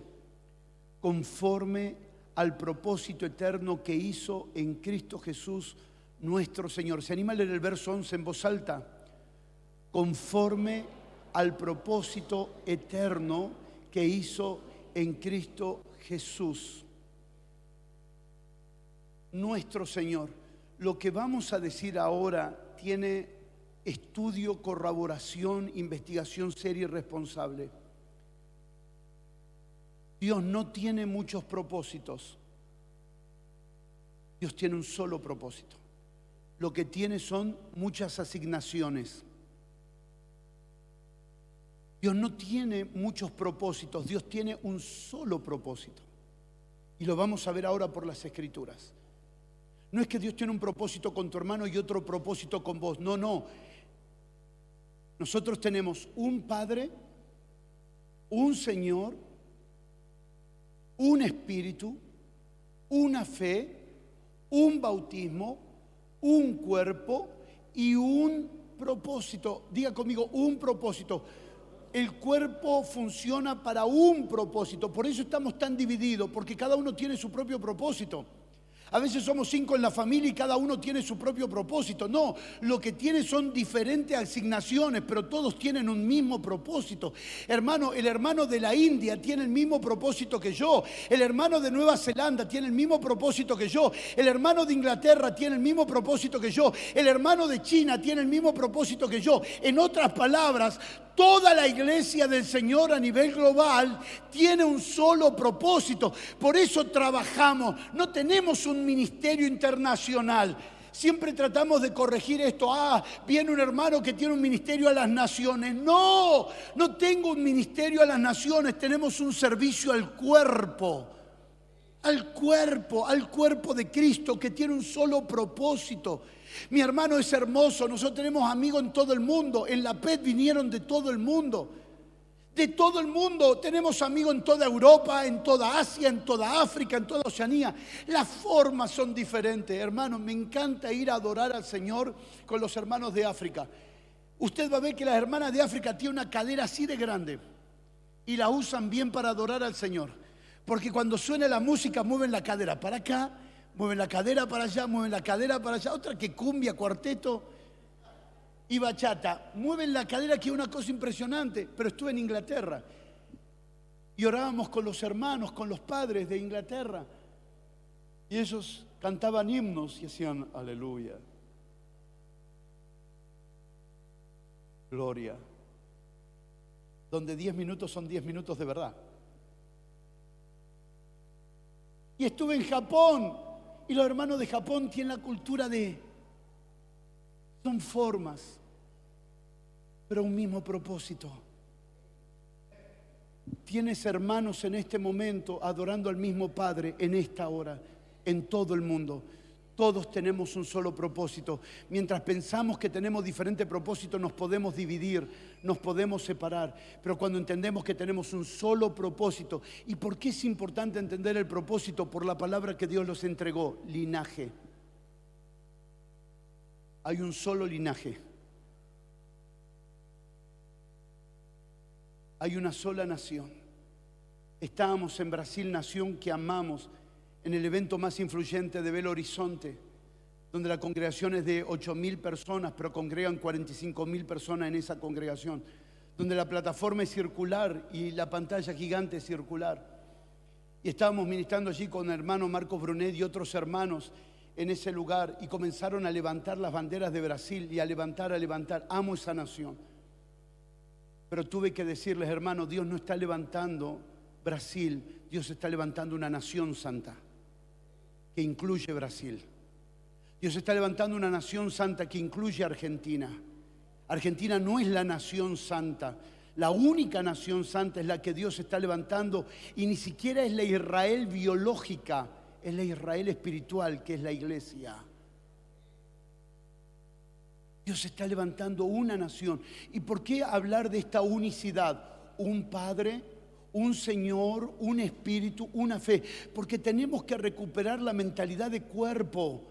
conforme al propósito eterno que hizo en Cristo Jesús nuestro Señor. ¿Se anima a leer el verso 11 en voz alta? Conforme al propósito eterno que hizo en Cristo Jesús, nuestro Señor. Lo que vamos a decir ahora tiene estudio, corroboración, investigación seria y responsable. Dios no tiene muchos propósitos. Dios tiene un solo propósito. Lo que tiene son muchas asignaciones. Dios no tiene muchos propósitos, Dios tiene un solo propósito. Y lo vamos a ver ahora por las Escrituras. No es que Dios tiene un propósito con tu hermano y otro propósito con vos. No, no. Nosotros tenemos un Padre, un Señor, un Espíritu, una fe, un bautismo, un cuerpo y un propósito. Diga conmigo, un propósito. El cuerpo funciona para un propósito. Por eso estamos tan divididos, porque cada uno tiene su propio propósito. A veces somos 5 en la familia y cada uno tiene su propio propósito. No, lo que tiene son diferentes asignaciones, pero todos tienen un mismo propósito. Hermano, el hermano de la India tiene el mismo propósito que yo. El hermano de Nueva Zelanda tiene el mismo propósito que yo. El hermano de Inglaterra tiene el mismo propósito que yo. El hermano de China tiene el mismo propósito que yo. En otras palabras, toda la iglesia del Señor a nivel global tiene un solo propósito. Por eso trabajamos. No tenemos un ministerio internacional. Siempre tratamos de corregir esto. Viene un hermano que tiene un ministerio a las naciones. No, no tengo un ministerio a las naciones. Tenemos un servicio al cuerpo. Al cuerpo de Cristo, que tiene un solo propósito. Mi hermano, es hermoso. Nosotros tenemos amigos en todo el mundo. En la PET vinieron de todo el mundo. De todo el mundo. Tenemos amigos en toda Europa, en toda Asia, en toda África, en toda Oceanía. Las formas son diferentes. Hermano, me encanta ir a adorar al Señor con los hermanos de África. Usted va a ver que las hermanas de África tienen una cadera así de grande y la usan bien para adorar al Señor. Porque cuando suena la música mueven la cadera para acá, mueven la cadera para allá, mueven la cadera para allá. Otra que cumbia, cuarteto y bachata. Mueven la cadera, que es una cosa impresionante. Pero estuve en Inglaterra y orábamos con los hermanos, con los padres de Inglaterra. Y ellos cantaban himnos y hacían aleluya, gloria. Donde 10 minutos son 10 minutos de verdad. Y estuve en Japón, y los hermanos de Japón tienen la cultura de... Son formas, pero un mismo propósito. Tienes hermanos en este momento adorando al mismo Padre en esta hora, en todo el mundo. Todos tenemos un solo propósito. Mientras pensamos que tenemos diferentes propósitos, nos podemos dividir, nos podemos separar. Pero cuando entendemos que tenemos un solo propósito. ¿Y por qué es importante entender el propósito? Por la palabra que Dios nos entregó: linaje. Hay un solo linaje. Hay una sola nación. Estábamos en Brasil, nación que amamos, en el evento más influyente de Belo Horizonte, donde la congregación es de 8.000 personas, pero congregan 45.000 personas en esa congregación, donde la plataforma es circular y la pantalla gigante es circular. Y estábamos ministrando allí con el hermano Marcos Brunet y otros hermanos en ese lugar, y comenzaron a levantar las banderas de Brasil y a levantar. Amo esa nación. Pero tuve que decirles, hermanos, Dios no está levantando Brasil, Dios está levantando una nación santa que incluye Brasil. Dios está levantando una nación santa que incluye Argentina. Argentina no es la nación santa. La única nación santa es la que Dios está levantando, y ni siquiera es la Israel biológica, es la Israel espiritual, que es la iglesia. Dios está levantando una nación. ¿Y por qué hablar de esta unicidad? Un Padre, un Señor, un Espíritu, una fe. Porque tenemos que recuperar la mentalidad de cuerpo.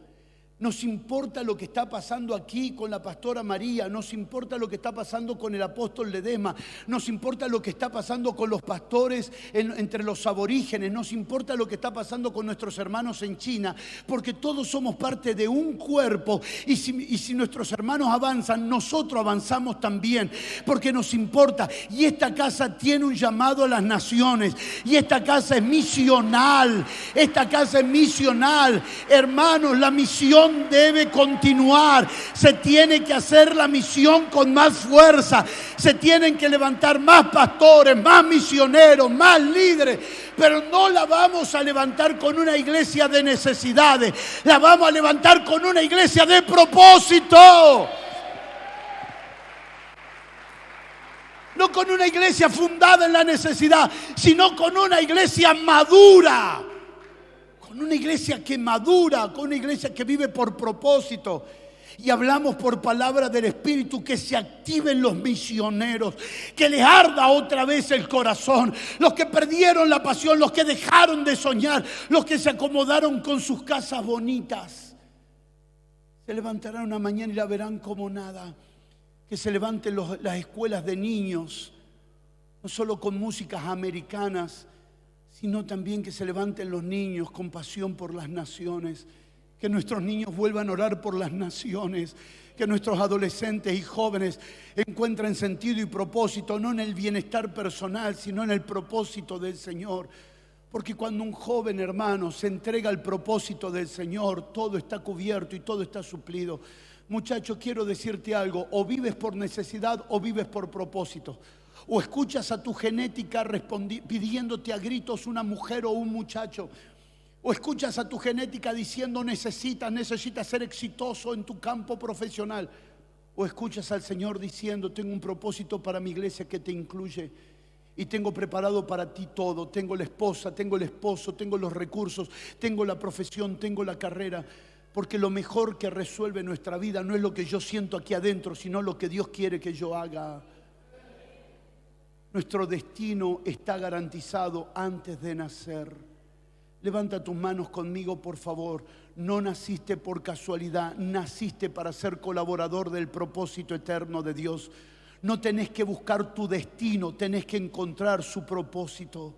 Nos importa lo que está pasando aquí con la pastora María, nos importa lo que está pasando con el apóstol Ledesma, nos importa lo que está pasando con los pastores entre los aborígenes, nos importa lo que está pasando con nuestros hermanos en China, porque todos somos parte de un cuerpo, y si nuestros hermanos avanzan, nosotros avanzamos también, porque nos importa. Y esta casa tiene un llamado a las naciones, y esta casa es misional, hermanos. La misión debe continuar. Se tiene que hacer la misión con más fuerza. Se tienen que levantar más pastores, más misioneros, más líderes. Pero no la vamos a levantar con una iglesia de necesidades. La vamos a levantar con una iglesia de propósito. No con una iglesia fundada en la necesidad, sino con una iglesia madura. Con una iglesia que madura, con una iglesia que vive por propósito. Y hablamos por palabra del Espíritu que se activen los misioneros, que les arda otra vez el corazón. Los que perdieron la pasión, los que dejaron de soñar, los que se acomodaron con sus casas bonitas. Se levantarán una mañana y la verán como nada. Que se levanten las escuelas de niños, no solo con músicas americanas, sino también que se levanten los niños con pasión por las naciones. Que nuestros niños vuelvan a orar por las naciones. Que nuestros adolescentes y jóvenes encuentren sentido y propósito, no en el bienestar personal, sino en el propósito del Señor. Porque cuando un joven, hermano, se entrega al propósito del Señor, todo está cubierto y todo está suplido. Muchacho, quiero decirte algo: o vives por necesidad o vives por propósito. O escuchas a tu genética pidiéndote a gritos una mujer o un muchacho. O escuchas a tu genética diciendo necesitas ser exitoso en tu campo profesional. O escuchas al Señor diciendo: tengo un propósito para mi iglesia que te incluye. Y tengo preparado para ti todo. Tengo la esposa, tengo el esposo, tengo los recursos, tengo la profesión, tengo la carrera. Porque lo mejor que resuelve nuestra vida no es lo que yo siento aquí adentro, sino lo que Dios quiere que yo haga. Nuestro destino está garantizado antes de nacer. Levanta tus manos conmigo, por favor. No naciste por casualidad, naciste para ser colaborador del propósito eterno de Dios. No tenés que buscar tu destino, tenés que encontrar su propósito.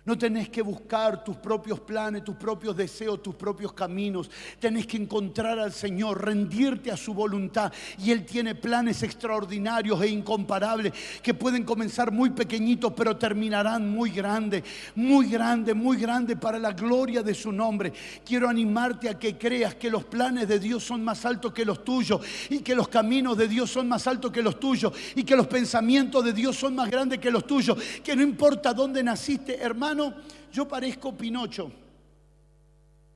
No tenés que buscar tus propios planes, tus propios deseos, tus propios caminos. Tenés que encontrar al Señor, rendirte a su voluntad. Y Él tiene planes extraordinarios e incomparables que pueden comenzar muy pequeñitos, pero terminarán muy grandes, muy grandes, muy grandes para la gloria de su nombre. Quiero animarte a que creas que los planes de Dios son más altos que los tuyos y que los caminos de Dios son más altos que los tuyos y que los pensamientos de Dios son más grandes que los tuyos. Que no importa dónde naciste, hermano. Yo parezco Pinocho.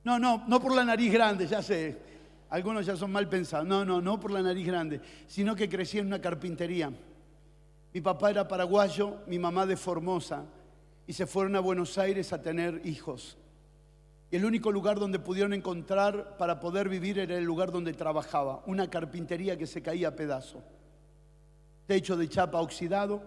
No por la nariz grande, ya sé. Algunos ya son mal pensados. No por la nariz grande, sino que crecí en una carpintería. Mi papá era paraguayo, mi mamá de Formosa, y se fueron a Buenos Aires a tener hijos. Y el único lugar donde pudieron encontrar para poder vivir era el lugar donde trabajaba, una carpintería que se caía a pedazos. Techo de chapa oxidado,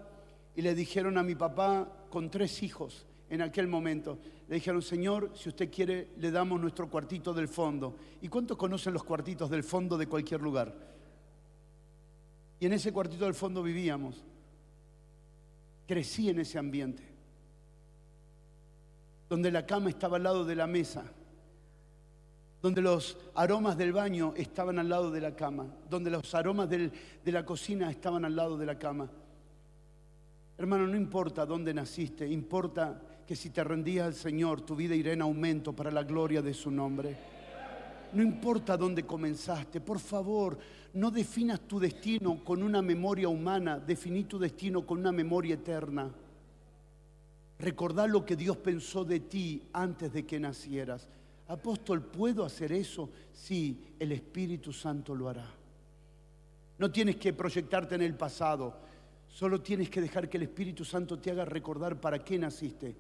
y le dijeron a mi papá, con 3 hijos, en aquel momento, le dijeron: Señor, si usted quiere, le damos nuestro cuartito del fondo. ¿Y cuántos conocen los cuartitos del fondo de cualquier lugar? Y en ese cuartito del fondo vivíamos. Crecí en ese ambiente, donde la cama estaba al lado de la mesa, donde los aromas del baño estaban al lado de la cama, donde los aromas de la cocina estaban al lado de la cama. Hermano, no importa dónde naciste, importa que si te rendías al Señor, tu vida irá en aumento para la gloria de su nombre. No importa dónde comenzaste, por favor, no definas tu destino con una memoria humana, definí tu destino con una memoria eterna. Recordá lo que Dios pensó de ti antes de que nacieras. Apóstol, ¿puedo hacer eso? Sí, el Espíritu Santo lo hará. No tienes que proyectarte en el pasado, solo tienes que dejar que el Espíritu Santo te haga recordar para qué naciste.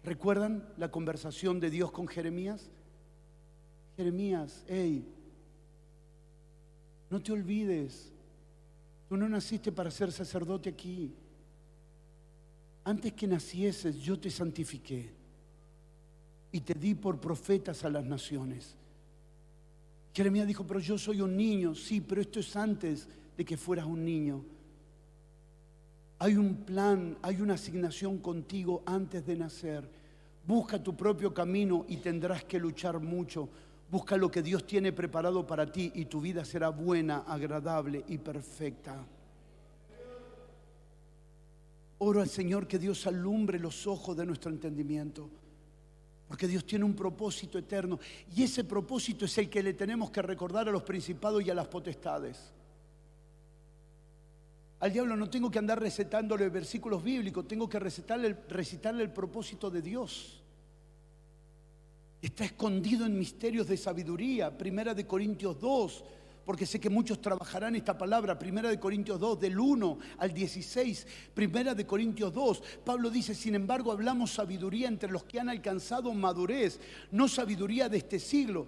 ¿Recuerdan la conversación de Dios con Jeremías? Jeremías, hey, no te olvides, tú no naciste para ser sacerdote aquí. Antes que nacieses yo te santifiqué y te di por profetas a las naciones. Jeremías dijo: pero yo soy un niño. Sí, pero esto es antes de que fueras un niño. Hay un plan, hay una asignación contigo antes de nacer. Busca tu propio camino y tendrás que luchar mucho. Busca lo que Dios tiene preparado para ti y tu vida será buena, agradable y perfecta. Oro al Señor que Dios alumbre los ojos de nuestro entendimiento, porque Dios tiene un propósito eterno y ese propósito es el que le tenemos que recordar a los principados y a las potestades. Al diablo no tengo que andar recetándole versículos bíblicos, tengo que recitarle el propósito de Dios. Está escondido en misterios de sabiduría. 1 de Corintios 2, porque sé que muchos trabajarán esta palabra. 1 de Corintios 2, del 1 al 16. 1 de Corintios 2, Pablo dice: sin embargo hablamos sabiduría entre los que han alcanzado madurez, no sabiduría de este siglo.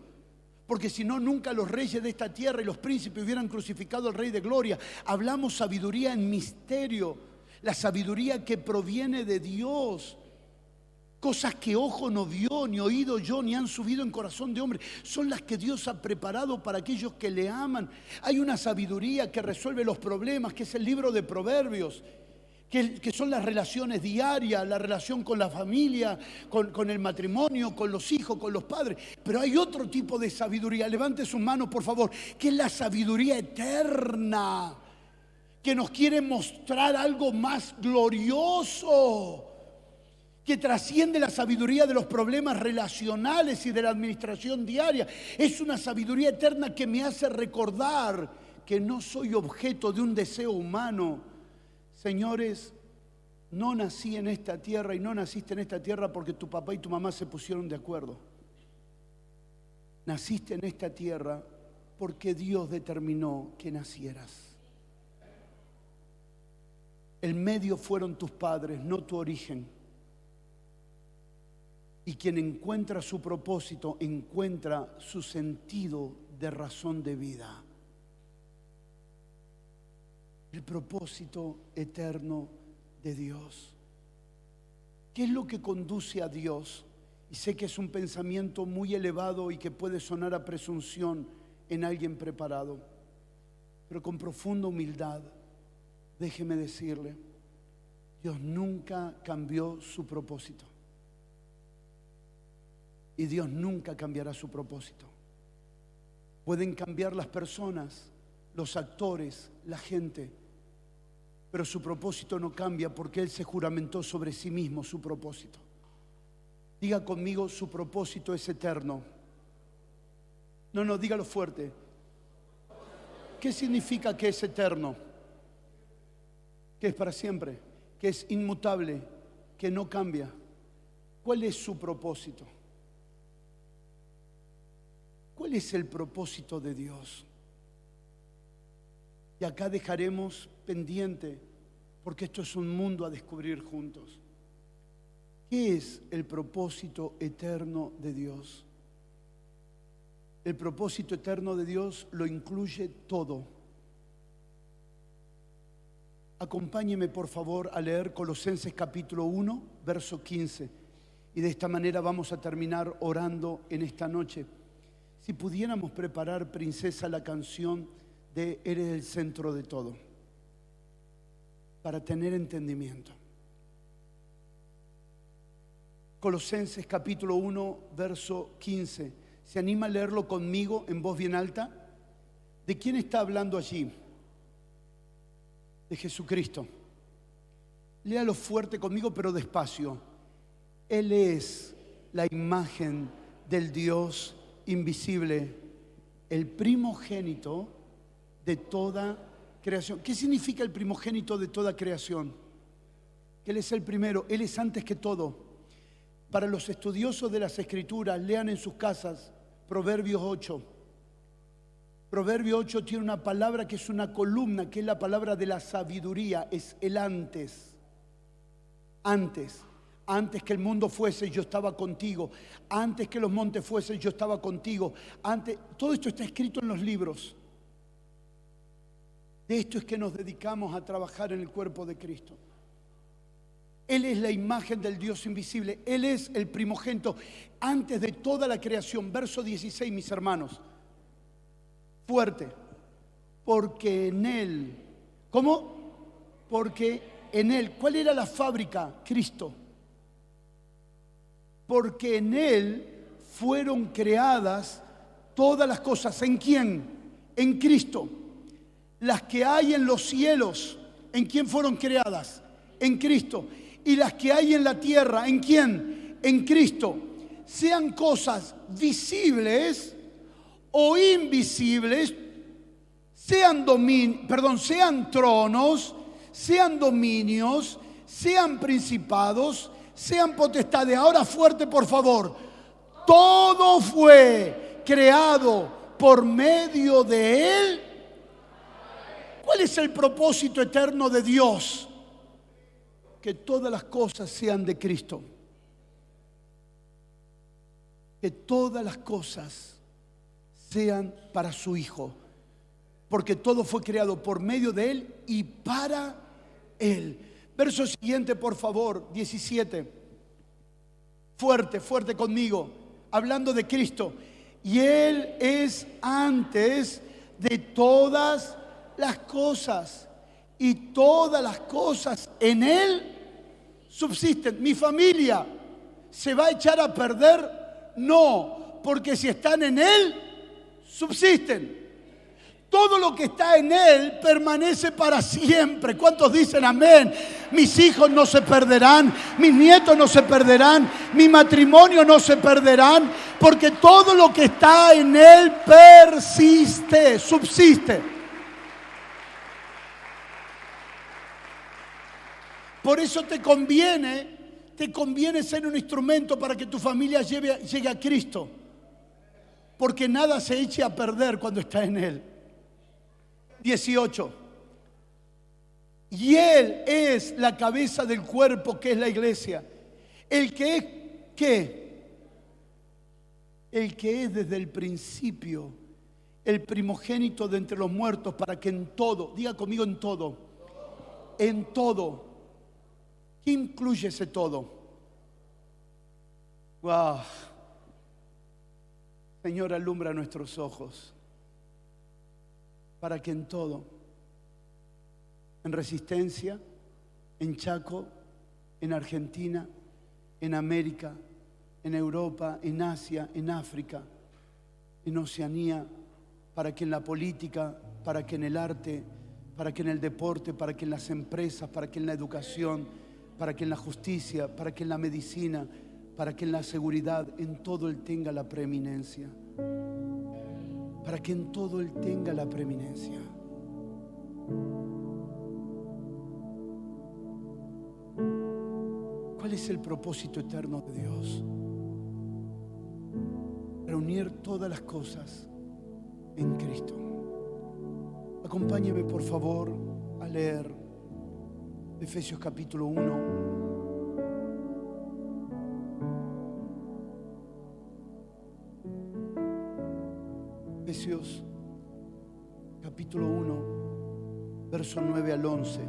porque si no, nunca los reyes de esta tierra y los príncipes hubieran crucificado al Rey de Gloria. Hablamos sabiduría en misterio, la sabiduría que proviene de Dios. Cosas que ojo no vio, ni oído yo, ni han subido en corazón de hombre, son las que Dios ha preparado para aquellos que le aman. Hay una sabiduría que resuelve los problemas, que es el libro de Proverbios, que son las relaciones diarias, la relación con la familia, con el matrimonio, con los hijos, con los padres. Pero hay otro tipo de sabiduría, levante sus manos por favor, que es la sabiduría eterna, que nos quiere mostrar algo más glorioso, que trasciende la sabiduría de los problemas relacionales y de la administración diaria. Es una sabiduría eterna que me hace recordar que no soy objeto de un deseo humano. Señores, no nací en esta tierra y no naciste en esta tierra porque tu papá y tu mamá se pusieron de acuerdo. Naciste en esta tierra porque Dios determinó que nacieras. El medio fueron tus padres, no tu origen. Y quien encuentra su propósito, encuentra su sentido de razón de vida. El propósito eterno de Dios. ¿Qué es lo que conduce a Dios? Y sé que es un pensamiento muy elevado y que puede sonar a presunción en alguien preparado. Pero con profunda humildad, déjeme decirle, Dios nunca cambió su propósito. Y Dios nunca cambiará su propósito. Pueden cambiar las personas, los actores, la gente, pero su propósito no cambia porque Él se juramentó sobre sí mismo su propósito. Diga conmigo, su propósito es eterno. No, dígalo fuerte. ¿Qué significa que es eterno? Que es para siempre, que es inmutable, que no cambia. ¿Cuál es su propósito? ¿Cuál es el propósito de Dios? Y acá dejaremos pendiente, porque esto es un mundo a descubrir juntos. ¿Qué es el propósito eterno de Dios? El propósito eterno de Dios lo incluye todo. Acompáñeme por favor a leer Colosenses capítulo 1, verso 15. Y de esta manera vamos a terminar orando en esta noche. Si pudiéramos preparar, princesa, la canción de Eres el centro de todo, para tener entendimiento. Colosenses capítulo 1, verso 15. ¿Se anima a leerlo conmigo en voz bien alta? ¿De quién está hablando allí? De Jesucristo. Léalo fuerte conmigo, pero despacio. Él es la imagen del Dios invisible, el primogénito de toda creación. ¿Qué significa el primogénito de toda creación? Que Él es el primero, Él es antes que todo. Para los estudiosos de las Escrituras, lean en sus casas Proverbios 8. Proverbio 8 tiene una palabra que es una columna, que es la palabra de la sabiduría, es el antes. Antes que el mundo fuese, yo estaba contigo. Antes que los montes fuesen, yo estaba contigo. Todo esto está escrito en los libros. De esto es que nos dedicamos a trabajar en el cuerpo de Cristo. Él es la imagen del Dios invisible. Él es el primogénito antes de toda la creación. Verso 16, mis hermanos. Fuerte. Porque en Él. ¿Cómo? Porque en Él. ¿Cuál era la fábrica? Cristo. Porque en Él fueron creadas todas las cosas. ¿En quién? En Cristo. Las que hay en los cielos, ¿en quién fueron creadas? En Cristo. Y las que hay en la tierra, ¿en quién? En Cristo. Sean cosas visibles o invisibles, sean tronos, sean dominios, sean principados, sean potestades. Ahora fuerte, por favor. Todo fue creado por medio de Él. ¿Cuál es el propósito eterno de Dios? Que todas las cosas sean de Cristo. Que todas las cosas sean para su Hijo, porque todo fue creado por medio de Él y para Él. Verso siguiente, por favor, 17. Fuerte, fuerte conmigo, hablando de Cristo. Y Él es antes de todas las cosas, y todas las cosas en Él subsisten. ¿Mi familia se va a echar a perder? No, porque si están en Él, subsisten. Todo lo que está en Él permanece para siempre. ¿Cuántos dicen amén? Mis hijos no se perderán, mis nietos no se perderán, mi matrimonio no se perderán, porque todo lo que está en Él persiste, subsiste. Por eso te conviene ser un instrumento para que tu familia llegue a Cristo, porque nada se eche a perder cuando está en Él. 18. Y Él es la cabeza del cuerpo, que es la iglesia. El que es, ¿qué? El que es desde el principio, el primogénito de entre los muertos, para que en todo, diga conmigo, en todo. En todo. ¿Qué incluye ese todo? Wow. Señor, alumbra nuestros ojos, para que en todo, en Resistencia, en Chaco, en Argentina, en América, en Europa, en Asia, en África, en Oceanía, para que en la política, para que en el arte, para que en el deporte, para que en las empresas, para que en la educación, para que en la justicia, para que en la medicina, para que en la seguridad, en todo Él tenga la preeminencia. Para que en todo Él tenga la preeminencia. ¿Cuál es el propósito eterno de Dios? Reunir todas las cosas en Cristo. Acompáñeme, por favor, a leer Efesios capítulo 1. Efesios capítulo 1, verso 9 al 11.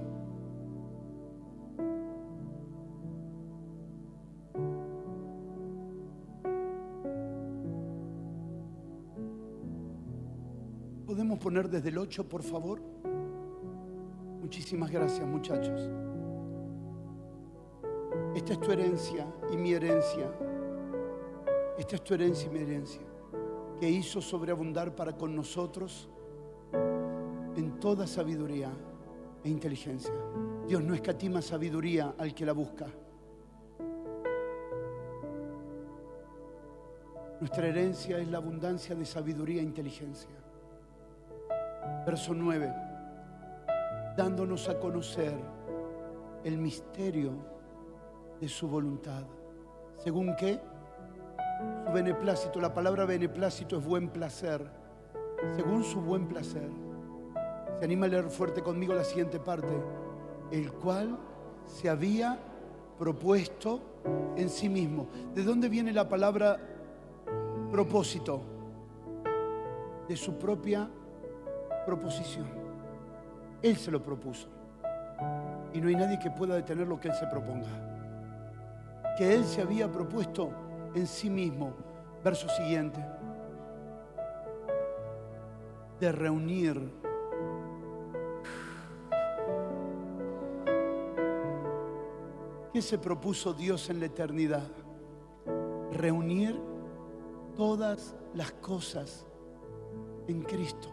¿Podemos poner desde el 8, por favor? Muchísimas gracias, muchachos. Esta es tu herencia y mi herencia. Esta es tu herencia y mi herencia, que hizo sobreabundar para con nosotros en toda sabiduría e inteligencia. Dios no escatima sabiduría al que la busca. Nuestra herencia es la abundancia de sabiduría e inteligencia. Verso 9. Dándonos a conocer el misterio de su voluntad. ¿Según qué? Su beneplácito. La palabra beneplácito es buen placer. Según su buen placer. Se anima a leer fuerte conmigo la siguiente parte. El cual se había propuesto en sí mismo. ¿De dónde viene la palabra propósito? De su propia proposición. Él se lo propuso. Y no hay nadie que pueda detener lo que Él se proponga. Que Él se había propuesto en sí mismo. Verso siguiente. De reunir ¿qué se propuso Dios en la eternidad? Reunir todas las cosas en Cristo,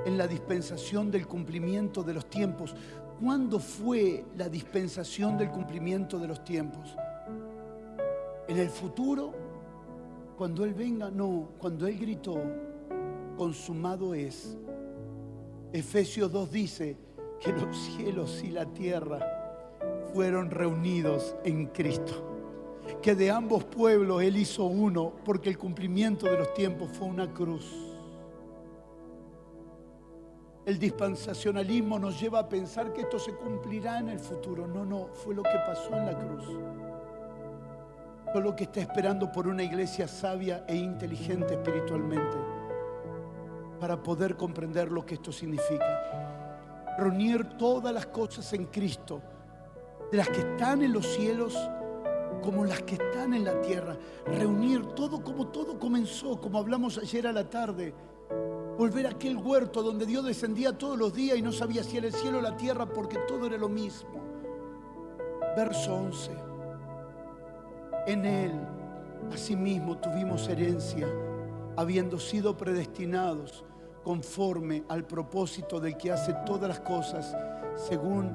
en la dispensación del cumplimiento de los tiempos. ¿Cuándo fue la dispensación del cumplimiento de los tiempos? ¿En el futuro? ¿Cuando Él venga? No, cuando Él gritó, consumado es. Efesios 2 dice que los cielos y la tierra fueron reunidos en Cristo. Que de ambos pueblos Él hizo uno, porque el cumplimiento de los tiempos fue una cruz. El dispensacionalismo nos lleva a pensar que esto se cumplirá en el futuro. No, no, fue lo que pasó en la cruz. Solo que está esperando por una iglesia sabia e inteligente espiritualmente para poder comprender lo que esto significa. Reunir todas las cosas en Cristo, de las que están en los cielos como las que están en la tierra. Reunir todo como todo comenzó, como hablamos ayer a la tarde. Volver a aquel huerto donde Dios descendía todos los días y no sabía si era el cielo o la tierra, porque todo era lo mismo. Verso 11. En Él, asimismo, tuvimos herencia, habiendo sido predestinados conforme al propósito del que hace todas las cosas según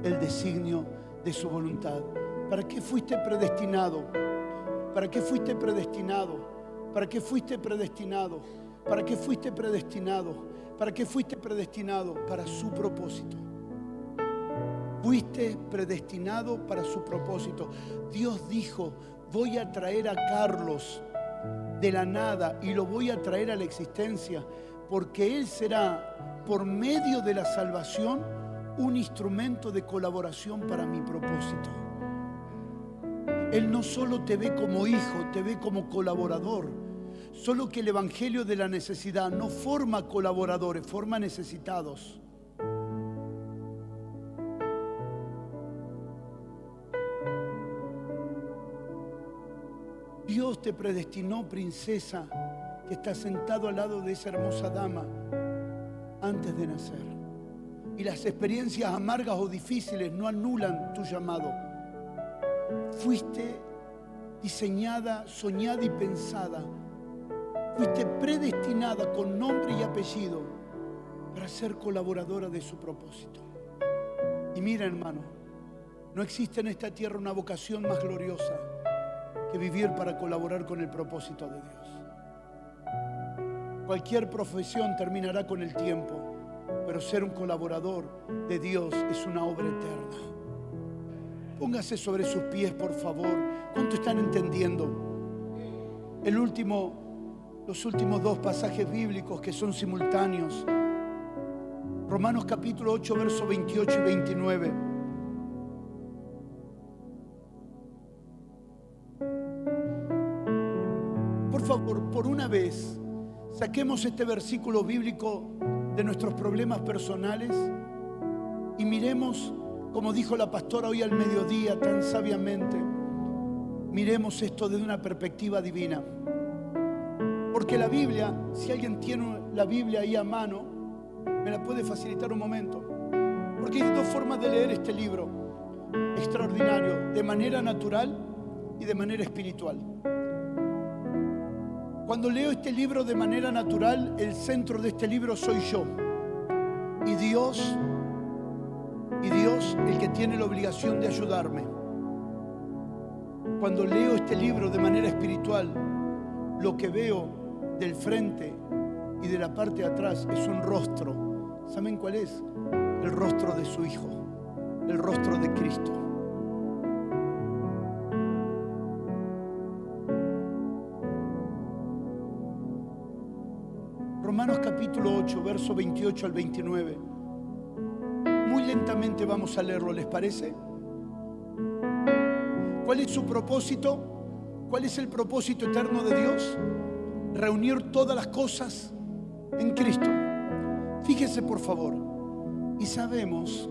el designio de su voluntad. ¿Para qué fuiste predestinado? ¿Para qué fuiste predestinado? ¿Para qué fuiste predestinado? ¿Para qué fuiste predestinado? ¿Para qué fuiste predestinado? Para su propósito. Fuiste predestinado para su propósito. Dios dijo: voy a traer a Carlos de la nada y lo voy a traer a la existencia, porque él será, por medio de la salvación, un instrumento de colaboración para mi propósito. Él no solo te ve como hijo, te ve como colaborador. Solo que el evangelio de la necesidad no forma colaboradores, forma necesitados. Dios te predestinó, princesa, que está sentado al lado de esa hermosa dama antes de nacer. Y las experiencias amargas o difíciles no anulan tu llamado. Fuiste diseñada, soñada y pensada. Fuiste predestinada con nombre y apellido para ser colaboradora de su propósito. Y mira, hermano, no existe en esta tierra una vocación más gloriosa que vivir para colaborar con el propósito de Dios. Cualquier profesión terminará con el tiempo, pero ser un colaborador de Dios es una obra eterna. Póngase sobre sus pies, por favor. ¿Cuánto están entendiendo? Los últimos dos pasajes bíblicos que son simultáneos. Romanos capítulo 8, versos 28 y 29. Por favor, por una vez, saquemos este versículo bíblico de nuestros problemas personales y miremos, como dijo la pastora hoy al mediodía tan sabiamente, miremos esto desde una perspectiva divina. Porque la Biblia, si alguien tiene la Biblia ahí a mano, me la puede facilitar un momento. Porque hay dos formas de leer este libro extraordinario, de manera natural y de manera espiritual. Cuando leo este libro de manera natural, el centro de este libro soy yo. Y Dios el que tiene la obligación de ayudarme. Cuando leo este libro de manera espiritual, lo que veo del frente y de la parte de atrás es un rostro. ¿Saben cuál es? El rostro de su Hijo, el rostro de Cristo. Romanos capítulo 8, verso 28 al 29. Muy lentamente vamos a leerlo, ¿les parece? ¿Cuál es su propósito? ¿Cuál es el propósito eterno de Dios? Reunir todas las cosas en Cristo. Fíjese, por favor. Y sabemos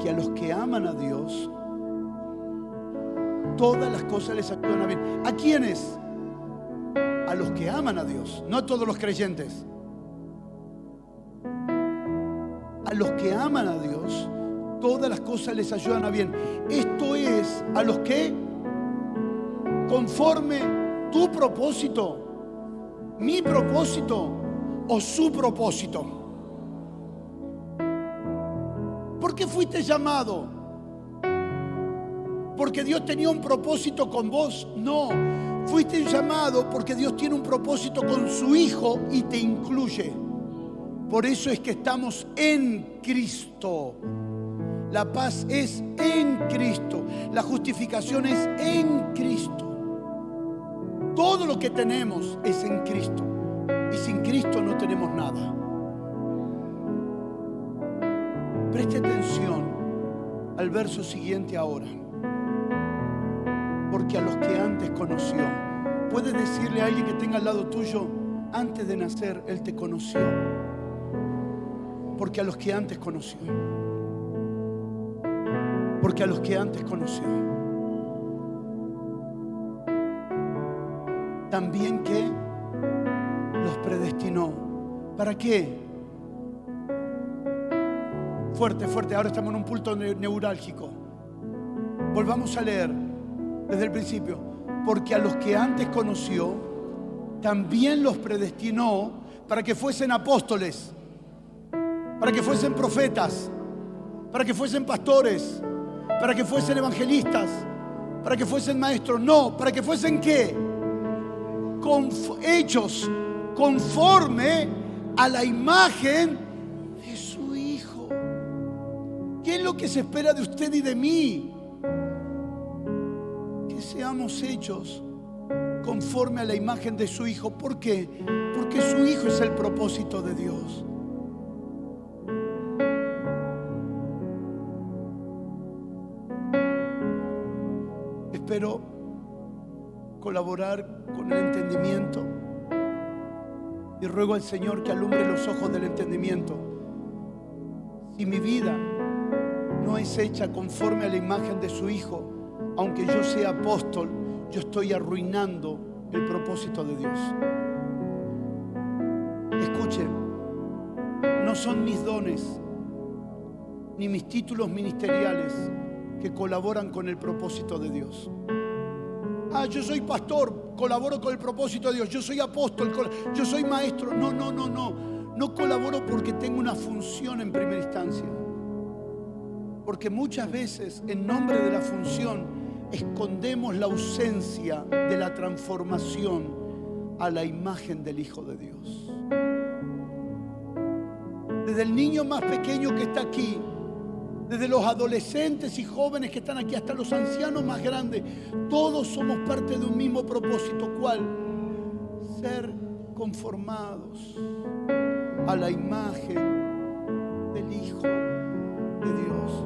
que a los que aman a Dios, todas las cosas les ayudan a bien. ¿A quiénes? A los que aman a Dios, no a todos los creyentes. A los que aman a Dios, todas las cosas les ayudan a bien. Esto es a los que, conforme tu propósito, mi propósito o su propósito. ¿Por qué fuiste llamado? ¿Porque Dios tenía un propósito con vos? No. Fuiste llamado porque Dios tiene un propósito con su Hijo y te incluye. Por eso es que estamos en Cristo. La paz es en Cristo. La justificación es en Cristo. Todo lo que tenemos es en Cristo. Y sin Cristo no tenemos nada. Preste atención al verso siguiente ahora. Porque a los que antes conoció, puedes decirle a alguien que tenga al lado tuyo: antes de nacer Él te conoció. Porque a los que antes conoció. Porque a los que antes conoció. También que los predestinó. ¿Para qué? Fuerte, fuerte. Ahora estamos en un punto neurálgico. Volvamos a leer desde el principio. Porque a los que antes conoció, también los predestinó para que fuesen apóstoles, para que fuesen profetas, para que fuesen pastores, para que fuesen evangelistas, para que fuesen maestros. No, para que fuesen ¿qué? Hechos conforme a la imagen de su Hijo. ¿Qué es lo que se espera de usted y de mí? Que seamos hechos conforme a la imagen de su Hijo. ¿Por qué? Porque su Hijo es el propósito de Dios. Espero colaborar con el entendimiento y ruego al Señor que alumbre los ojos del entendimiento. Si mi vida no es hecha conforme a la imagen de su Hijo, aunque yo sea apóstol, yo estoy arruinando el propósito de Dios. Escuchen, no son mis dones ni mis títulos ministeriales que colaboran con el propósito de Dios. Yo soy pastor, colaboro con el propósito de Dios. Yo soy apóstol, yo soy maestro. No colaboro porque tengo una función en primera instancia. Porque muchas veces, en nombre de la función, escondemos la ausencia de la transformación a la imagen del Hijo de Dios. Desde el niño más pequeño que está aquí, desde los adolescentes y jóvenes que están aquí hasta los ancianos más grandes, todos somos parte de un mismo propósito. ¿Cuál? Ser conformados a la imagen del Hijo de Dios.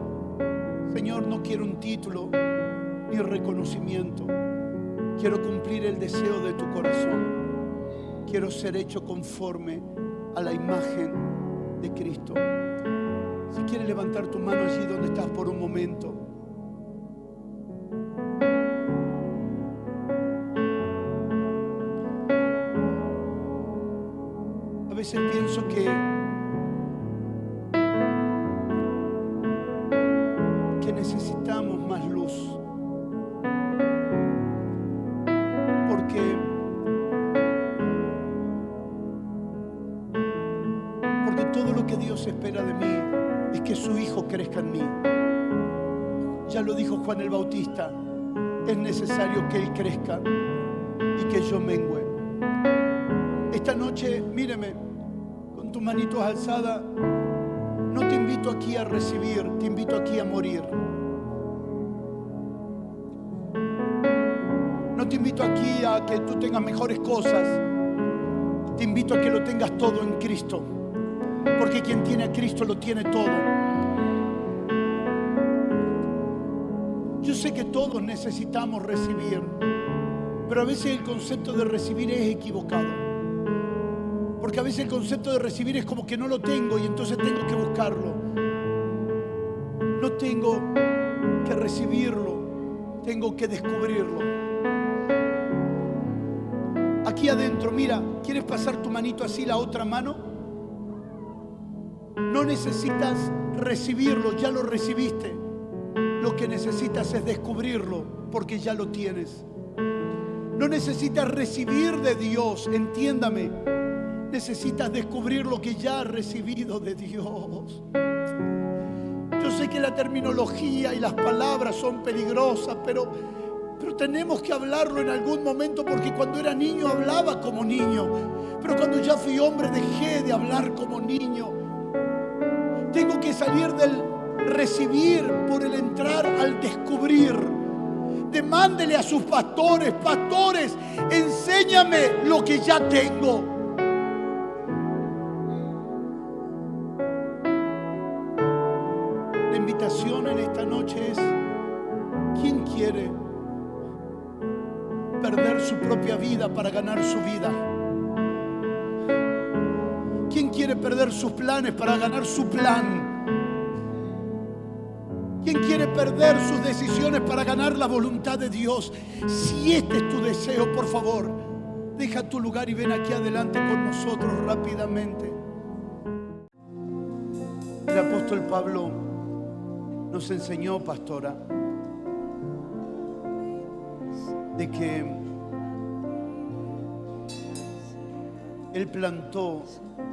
Señor, no quiero un título ni reconocimiento. Quiero cumplir el deseo de tu corazón. Quiero ser hecho conforme a la imagen de Cristo. Si quieres levantar tu mano allí donde estás por un momento. A veces pienso que necesitamos más luz. Porque todo lo que Dios espera de mí es que su Hijo crezca en mí. Ya lo dijo Juan el Bautista, es necesario que Él crezca y que yo mengüe. Esta noche, míreme, con tus manitos alzadas, no te invito aquí a recibir, te invito aquí a morir. No te invito aquí a que tú tengas mejores cosas, te invito a que lo tengas todo en Cristo. Porque quien tiene a Cristo lo tiene todo. Yo sé que todos necesitamos recibir, pero a veces el concepto de recibir es equivocado. Porque a veces el concepto de recibir es como que no lo tengo y entonces tengo que buscarlo. No tengo que recibirlo, tengo que descubrirlo. Aquí adentro, mira, ¿quieres pasar tu manito así, la otra mano? No necesitas recibirlo, ya lo recibiste. Lo que necesitas es descubrirlo, porque ya lo tienes. No necesitas recibir de Dios, entiéndame. Necesitas descubrir lo que ya has recibido de Dios. Yo sé que la terminología y las palabras son peligrosas, pero tenemos que hablarlo en algún momento, porque cuando era niño hablaba como niño, pero cuando ya fui hombre dejé de hablar como niño. Tengo que salir del recibir por el entrar al descubrir. Demándele a sus pastores: pastores, enséñame lo que ya tengo. La invitación en esta noche es: ¿quién quiere perder su propia vida para ganar su vida? quiere perder sus planes para ganar su plan? ¿Quién quiere perder sus decisiones para ganar la voluntad de Dios? Si este es tu deseo, por favor, deja tu lugar y ven aquí adelante con nosotros rápidamente. El apóstol Pablo nos enseñó, pastora, de que él plantó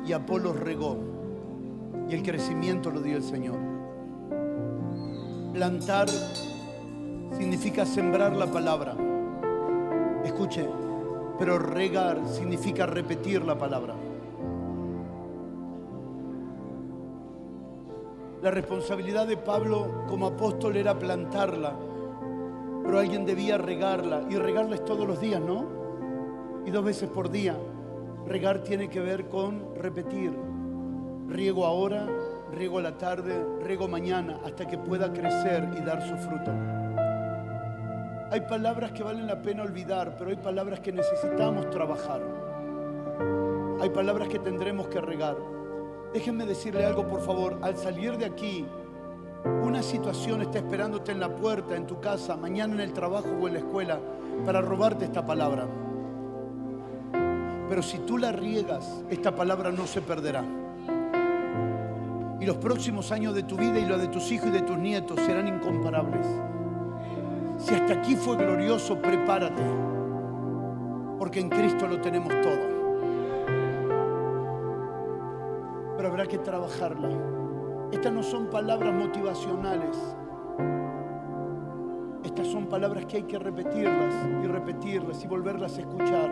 y Apolos regó y el crecimiento lo dio el Señor. Plantar significa sembrar la palabra. Escuche, pero regar significa repetir la palabra. La responsabilidad de Pablo como apóstol era plantarla, pero alguien debía regarla, y regarla es todos los días, ¿no? Y 2 veces por día. Regar tiene que ver con repetir. Riego ahora, riego a la tarde, riego mañana, hasta que pueda crecer y dar su fruto. Hay palabras que valen la pena olvidar, pero hay palabras que necesitamos trabajar. Hay palabras que tendremos que regar. Déjenme decirle algo, por favor. Al salir de aquí, una situación está esperándote en la puerta, en tu casa, mañana en el trabajo o en la escuela, para robarte esta palabra. Pero si tú la riegas, esta palabra no se perderá. Y los próximos años de tu vida y los de tus hijos y de tus nietos serán incomparables. Si hasta aquí fue glorioso, prepárate, porque en Cristo lo tenemos todo. Pero habrá que trabajarla. Estas no son palabras motivacionales. Estas son palabras que hay que repetirlas y volverlas a escuchar.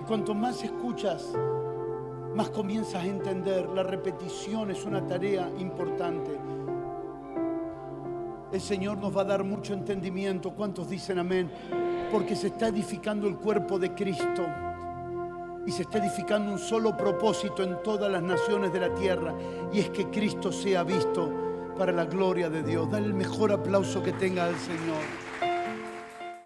Y cuanto más escuchas, más comienzas a entender. La repetición es una tarea importante. El Señor nos va a dar mucho entendimiento. ¿Cuántos dicen amén? Porque se está edificando el cuerpo de Cristo. Y se está edificando un solo propósito en todas las naciones de la tierra. Y es que Cristo sea visto para la gloria de Dios. Dale el mejor aplauso que tenga al Señor.